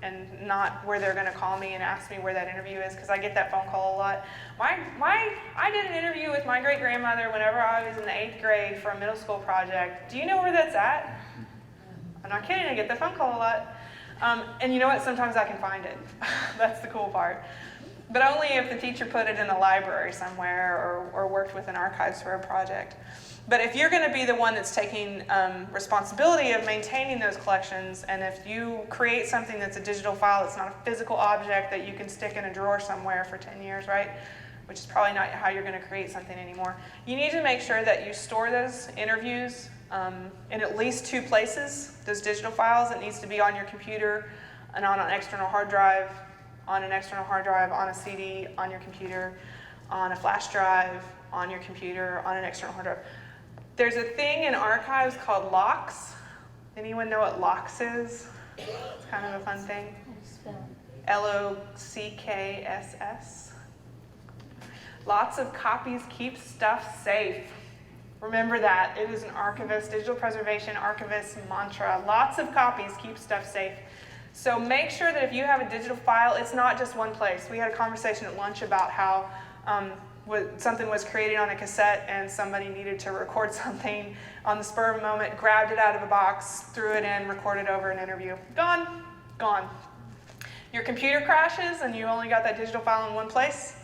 and not where they're going to call me and ask me where that interview is, because I get that phone call a lot. I did an interview with my great-grandmother whenever I was in the 8th grade for a middle school project. Do you know where that's at? I'm not kidding, I get that phone call a lot. And you know what? Sometimes I can find it. That's the cool part. But only if the teacher put it in the library somewhere or worked with an archives for a project. But if you're going to be the one that's taking responsibility of maintaining those collections, and if you create something that's a digital file, it's not a physical object that you can stick in a drawer somewhere for 10 years, right? Which is probably not how you're going to create something anymore. You need to make sure that you store those interviews in at least 2 places, those digital files. It needs to be on your computer and on an external hard drive, on a CD, on your computer, on a flash drive, on your computer, on an external hard drive. There's a thing in archives called locks. Anyone know what locks is? It's kind of a fun thing. LOCKSS. Lots of copies keep stuff safe. Remember that. It is an archivist, digital preservation archivist mantra. Lots of copies, keep stuff safe. So make sure that if you have a digital file, it's not just one place. We had a conversation at lunch about how something was created on a cassette and somebody needed to record something on the spur of a moment, grabbed it out of a box, threw it in, recorded over an interview. Gone, gone. Your computer crashes and you only got that digital file in one place,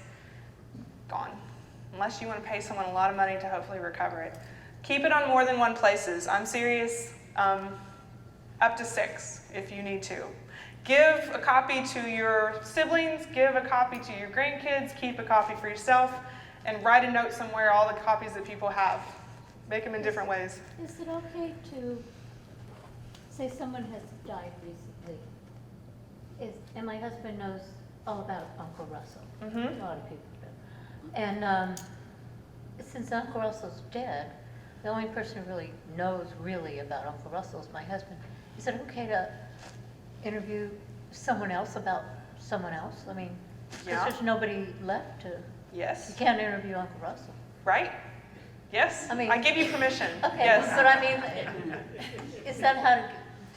gone. Unless you want to pay someone a lot of money to hopefully recover it. Keep it on more than one places. I'm serious, up to 6 if you need to. Give a copy to your siblings, give a copy to your grandkids, keep a copy for yourself, and write a note somewhere all the copies that people have. Make them in different ways. Is it okay to say someone has died recently? And my husband knows all about Uncle Russell. Mm-hmm. A lot of people do. And since Uncle Russell's dead, the only person who really knows about Uncle Russell is my husband. Is it okay to interview someone else about someone else? I mean, because there's nobody left to. Yes. You can't interview Uncle Russell. Right? Yes. I mean, I give you permission. Okay, yes. but I mean, is that how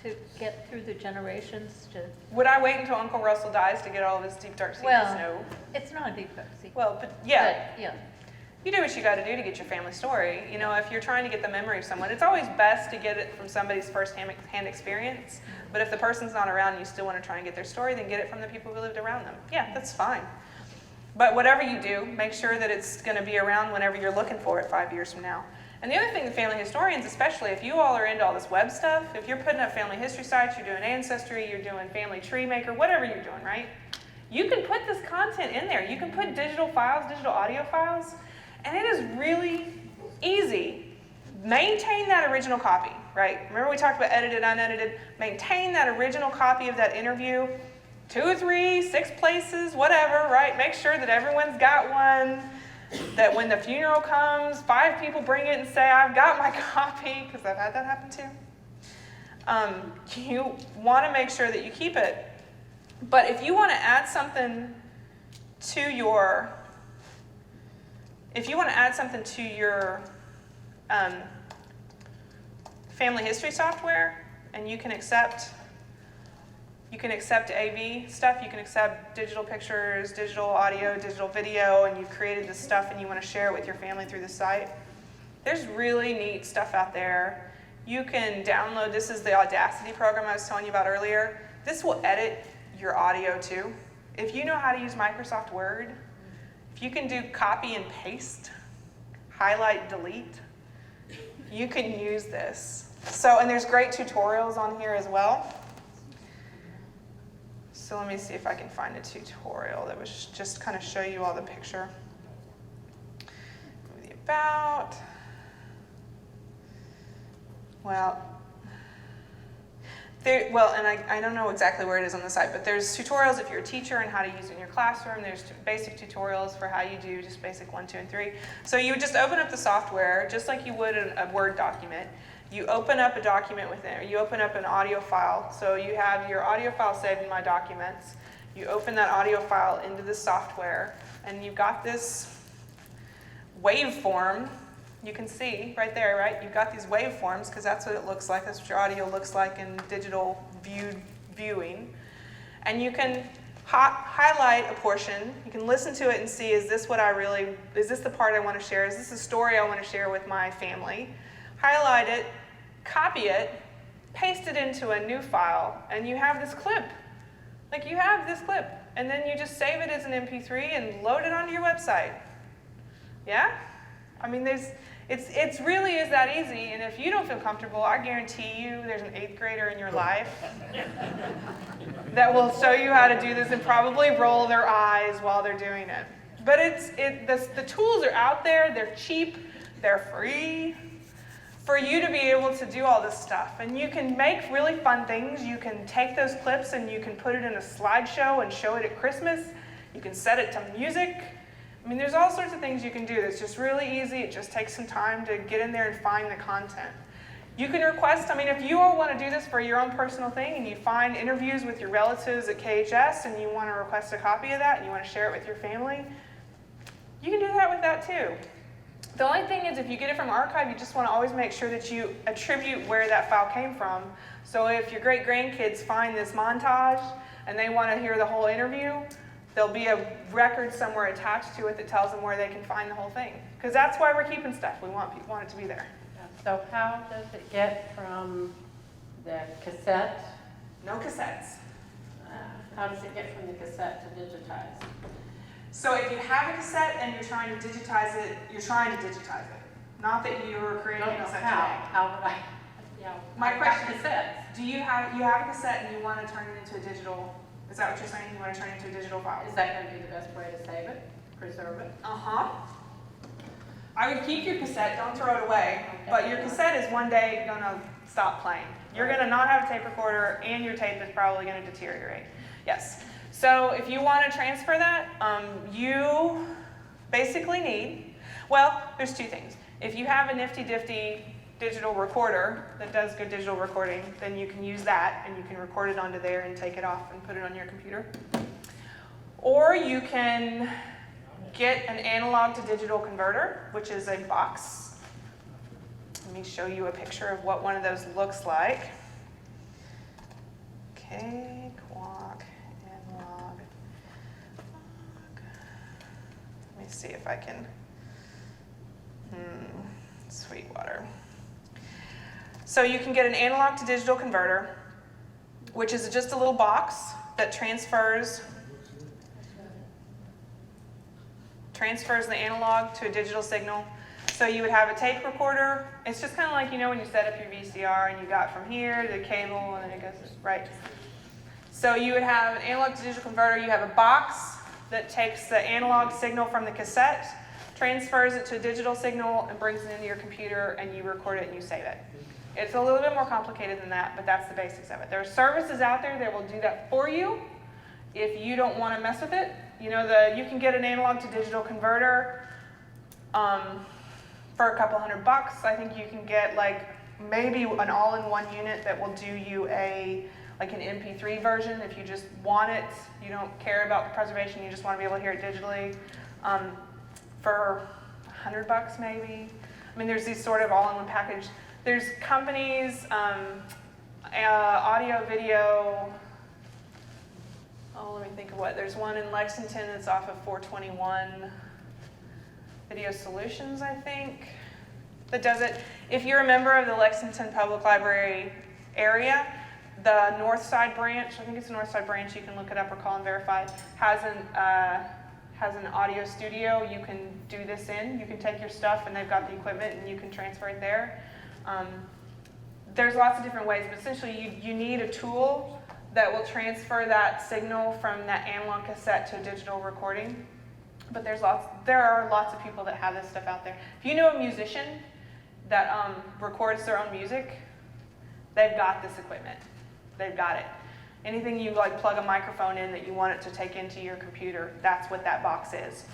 to get through the generations? Would I wait until Uncle Russell dies to get all of his deep, dark secrets? Well, no. It's not a deep, dark secret. Well, but yeah. But, yeah. You do what you got to do to get your family story. You know, if you're trying to get the memory of someone, it's always best to get it from somebody's first-hand experience. But if the person's not around and you still want to try and get their story, then get it from the people who lived around them. Yeah, that's fine. But whatever you do, make sure that it's going to be around whenever you're looking for it 5 years from now. And the other thing, the family historians especially, if you all are into all this web stuff, if you're putting up family history sites, you're doing Ancestry, you're doing Family Tree Maker, whatever you're doing, right? You can put this content in there. You can put digital files, digital audio files, and it is really easy. Maintain that original copy, right? Remember we talked about edited, unedited? Maintain that original copy of that interview, 2 or 3, 6 places, whatever, right? Make sure that everyone's got one, that when the funeral comes, 5 people bring it and say, I've got my copy, because I've had that happen too. You want to make sure that you keep it. But if you want to add something to your family history software, and you can accept AV stuff, you can accept digital pictures, digital audio, digital video, and you've created this stuff and you want to share it with your family through the site. There's really neat stuff out there. You can download, this is the Audacity program I was telling you about earlier. This will edit your audio too. If you know how to use Microsoft Word, if you can do copy and paste, highlight, delete, you can use this. So, and there's great tutorials on here as well. So let me see if I can find a tutorial that was just kind of show you all the picture. The about. And I don't know exactly where it is on the site, but there's tutorials if you're a teacher and how to use it in your classroom. There's basic tutorials for how you do just basic 1, 2, and 3. So you would just open up the software just like you would a Word document. You open up a document within it, or you open up an audio file. So you have your audio file saved in My Documents. You open that audio file into the software, and you've got this waveform. You can see right there, right? You've got these waveforms because that's what it looks like. That's what your audio looks like in digital viewing. And you can highlight a portion. You can listen to it and see, is this the part I want to share? Is this a story I want to share with my family? Highlight it, copy it, paste it into a new file, and you have this clip. Like you have this clip. And then you just save it as an MP3 and load it onto your website. Yeah? I mean, it really is that easy, and if you don't feel comfortable, I guarantee you there's an 8th grader in your life that will show you how to do this and probably roll their eyes while they're doing it. But the tools are out there, they're cheap, they're free for you to be able to do all this stuff. And you can make really fun things. You can take those clips and you can put it in a slideshow and show it at Christmas. You can set it to music. I mean, there's all sorts of things you can do that's just really easy. It just takes some time to get in there and find the content. You can request, if you all want to do this for your own personal thing and you find interviews with your relatives at KHS and you want to request a copy of that and you want to share it with your family, you can do that with that too. The only thing is if you get it from archive, you just want to always make sure that you attribute where that file came from. So if your great-grandkids find this montage and they want to hear the whole interview, there'll be a record somewhere attached to it that tells them where they can find the whole thing. Because that's why we're keeping stuff. We want it to be there. So how does it get from the cassette? No cassettes. How does it get from the cassette to digitized? So if you have a cassette and you're trying to digitize it, you're trying to digitize it. Not that you're creating a cassette today. How would I? Yeah. My I've got question is, cassettes. do you have a cassette and you want to turn it into a digital? Is that what you're saying? You want to turn it into a digital file? Is that going to be the best way to save it, preserve it? I would keep your cassette. Don't throw it away. Okay. But your cassette is one day going to stop playing. You're going to not have a tape recorder, and your tape is probably going to deteriorate. Yes. So if you want to transfer that, you basically need, well, there's two things. If you have a nifty-difty digital recorder that does good digital recording, then you can use that, and you can record it onto there and take it off and put it on your computer. Or you can get an analog to digital converter, which is a box. Let me show you a picture of what one of those looks like. Okay, quack, analog. Let me see if I can, Sweetwater. So you can get an analog to digital converter, which is just a little box that transfers the analog to a digital signal. So you would have a tape recorder. It's just kind of like, when you set up your VCR and you got from here to the cable and then it goes, right? So you would have an analog to digital converter. You have a box that takes the analog signal from the cassette, transfers it to a digital signal, and brings it into your computer, and you record it and you save it. It's a little bit more complicated than that, but that's the basics of it. There are services out there that will do that for you if you don't want to mess with it. You can get an analog to digital converter for a couple $100. I think you can get maybe an all-in-one unit that will do you an MP3 version if you just want it. You don't care about the preservation. You just want to be able to hear it digitally. For $100 maybe. There's these sort of all-in-one package. There's companies, audio, video. Let me think of what. There's one in Lexington that's off of 421 Video Solutions, I think, that does it. If you're a member of the Lexington Public Library area, the North Side branch, I think it's the North Side branch, you can look it up or call and verify, has an audio studio you can do this in. You can take your stuff and they've got the equipment and you can transfer it there. There's lots of different ways, but essentially you need a tool that will transfer that signal from that analog cassette to a digital recording. But there are lots of people that have this stuff out there. If you know a musician that records their own music, they've got this equipment. They've got it. Anything you plug a microphone in that you want it to take into your computer, that's what that box is.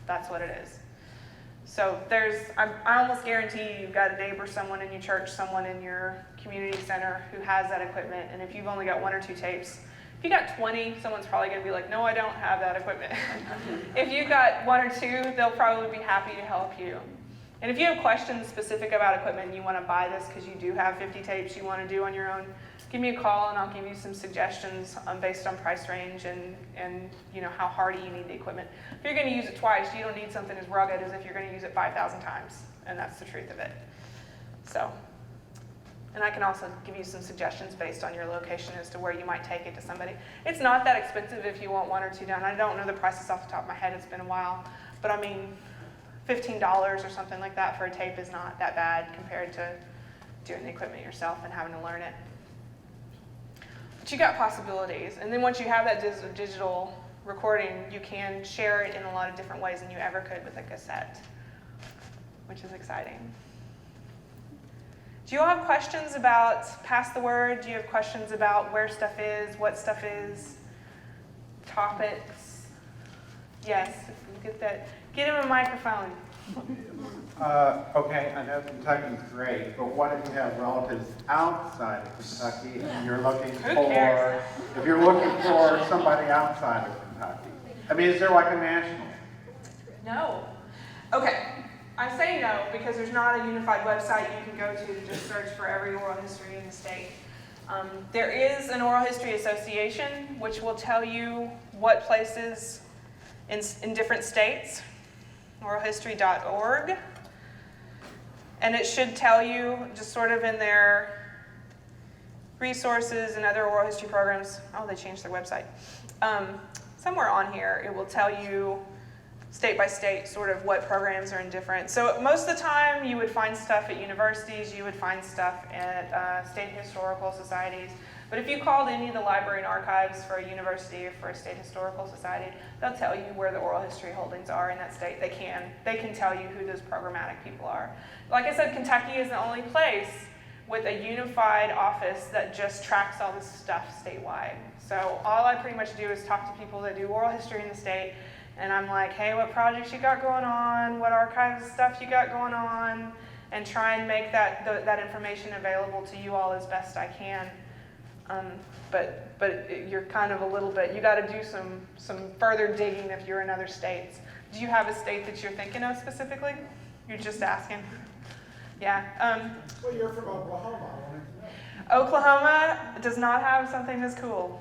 That's what it is. So I almost guarantee you've got a neighbor, someone in your church, someone in your community center who has that equipment. And if you've only got 1 or 2 tapes, if you got 20, someone's probably going to be like, no, I don't have that equipment. If you've got 1 or 2, they'll probably be happy to help you. And if you have questions specific about equipment and you want to buy this because you do have 50 tapes you want to do on your own, give me a call and I'll give you some suggestions based on price range and how hardy you need the equipment. If you're going to use it twice, you don't need something as rugged as if you're going to use it 5,000 times, and that's the truth of it. So, and I can also give you some suggestions based on your location as to where you might take it to somebody. It's not that expensive if you want 1 or 2 done. I don't know the prices off the top of my head. It's been a while, but $15 or something like that for a tape is not that bad compared to doing the equipment yourself and having to learn it. But you got possibilities. And then once you have that digital recording, you can share it in a lot of different ways than you ever could with a cassette, which is exciting. Do you all have questions about pass the word? Do you have questions about where stuff is, what stuff is, topics? Yes, if you get that. Get him a microphone. Okay, I know Kentucky's great, but what if you have relatives outside of Kentucky and you're looking if you're looking for somebody outside of Kentucky? Is there a national? No. Okay, I say no because there's not a unified website you can go to just search for every oral history in the state. There is an Oral History Association, which will tell you what places in different states, oralhistory.org. And it should tell you, just sort of in their resources and other oral history programs, oh, they changed their website. Somewhere on here, it will tell you state by state sort of what programs are in different. So most of the time you would find stuff at universities, you would find stuff at state historical societies. But if you called any of the library and archives for a university or for a state historical society, they'll tell you where the oral history holdings are in that state. They can tell you who those programmatic people are. Like I said, Kentucky is the only place with a unified office that just tracks all this stuff statewide. So all I pretty much do is talk to people that do oral history in the state, and I'm like, hey, what projects you got going on? What archives stuff you got going on? And try and make that information available to you all as best I can. But you're kind of a little bit, you got to do some further digging if you're in other states. Do you have a state that you're thinking of specifically? You're just asking? Yeah. Well, you're from Oklahoma. Oklahoma does not have something as cool.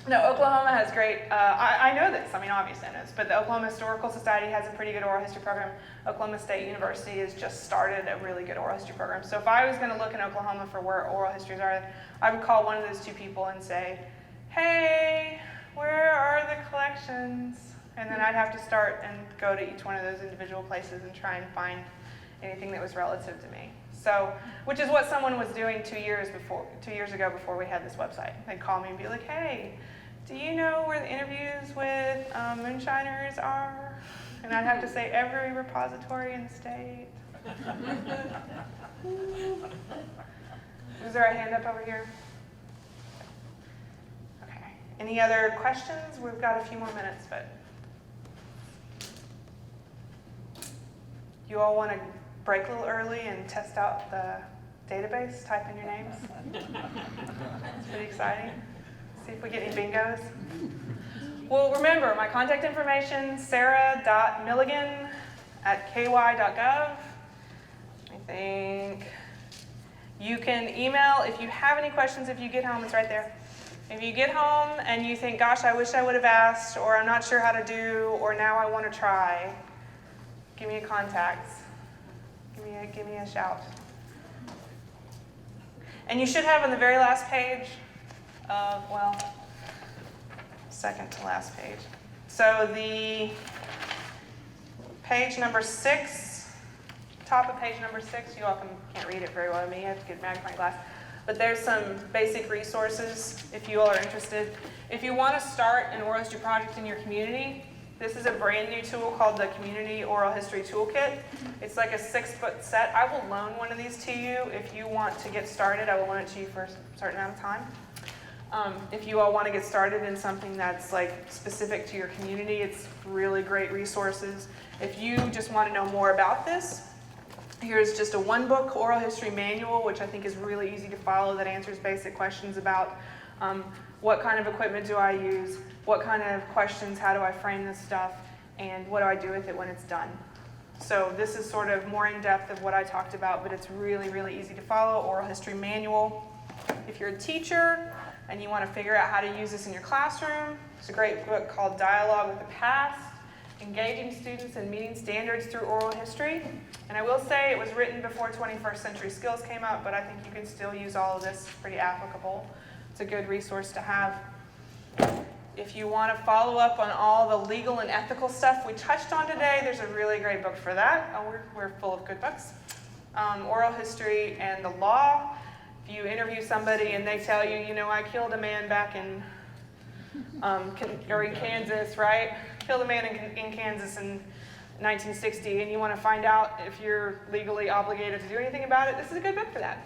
No, Oklahoma has great, I know this, I mean obviously I know this, but the Oklahoma Historical Society has a pretty good oral history program. Oklahoma State University has just started a really good oral history program. So if I was going to look in Oklahoma for where oral histories are, I would call one of those two people and say, hey, where are the collections? And then I'd have to start and go to each one of those individual places and try and find anything that was relative to me. So, which is what someone was doing 2 years ago before we had this website. They'd call me and be like, hey, do you know where the interviews with moonshiners are? And I'd have to say every repository in the state. Is there a hand up over here? Okay. Any other questions? We've got a few more minutes, but you all want to break a little early and test out the database, type in your names? It's pretty exciting. See if we get any bingos. Well, remember, my contact information, sarah.milligan@ky.gov. I think you can email if you have any questions. If you get home, it's right there. If you get home and you think, gosh, I wish I would have asked, or I'm not sure how to do, or now I want to try, give me a contact. Give me a shout. And you should have on the very last page of, well, second to last page. So the page number 6, top of page number 6, you all can't read it very well to me, you have to get a magnifying glass. But there's some basic resources if you all are interested. If you want to start an oral history project in your community, this is a brand new tool called the Community Oral History Toolkit. It's like a 6-foot set. I will loan one of these to you if you want to get started. I will loan it to you for a certain amount of time. If you all want to get started in something that's like specific to your community, it's really great resources. If you just want to know more about this, here's just a one-book oral history manual, which I think is really easy to follow, that answers basic questions about what kind of equipment do I use, what kind of questions, how do I frame this stuff, and what do I do with it when it's done. So this is sort of more in depth of what I talked about, but it's really, really easy to follow, oral history manual. If you're a teacher and you want to figure out how to use this in your classroom, it's a great book called Dialogue with the Past, Engaging Students in Meeting Standards Through Oral History. And I will say it was written before 21st century skills came out, but I think you can still use all of this, pretty applicable. It's a good resource to have. If you want to follow up on all the legal and ethical stuff we touched on today, there's a really great book for that. We're full of good books. Oral History and the Law. If you interview somebody and they tell you, you know, I killed a man back in Kansas, right? Killed a man in Kansas in 1960, and you want to find out if you're legally obligated to do anything about it, this is a good book for that.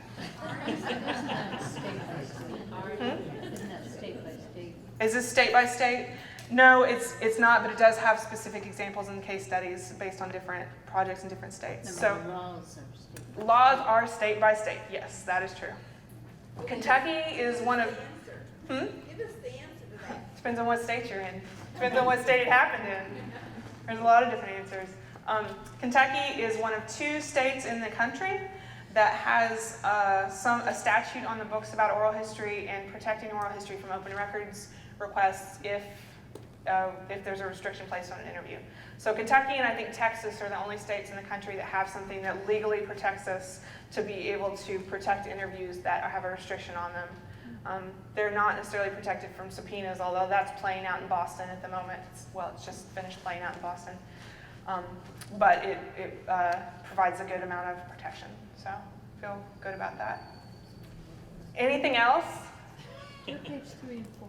Is this state by state? No, it's not, but it does have specific examples and case studies based on different projects in different states. So laws are state by state. Yes, that is true. Kentucky is one of. Give us the answer to that. Depends on what state you're in. Depends on what state it happened in. There's a lot of different answers. Kentucky is one of 2 states in the country that has a statute on the books about oral history and protecting oral history from open records requests if there's a restriction placed on an interview. So Kentucky and I think Texas are the only states in the country that have something that legally protects us to be able to protect interviews that have a restriction on them. They're not necessarily protected from subpoenas, although that's playing out in Boston at the moment. It's just finished playing out in Boston. But it provides a good amount of protection, so feel good about that. Anything else? To page 3 and 4.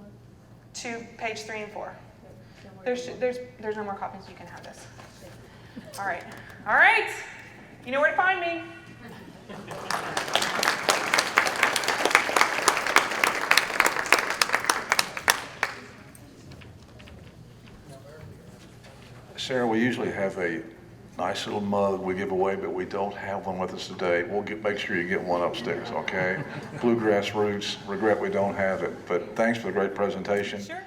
To page 3 and 4. There's no more copies. You can have this. All right. All right. You know where to find me. Sarah, we usually have a nice little mug we give away, but we don't have one with us today. We'll make sure you get one upstairs, okay? Bluegrass Roots, regret we don't have it, but thanks for the great presentation. Sure.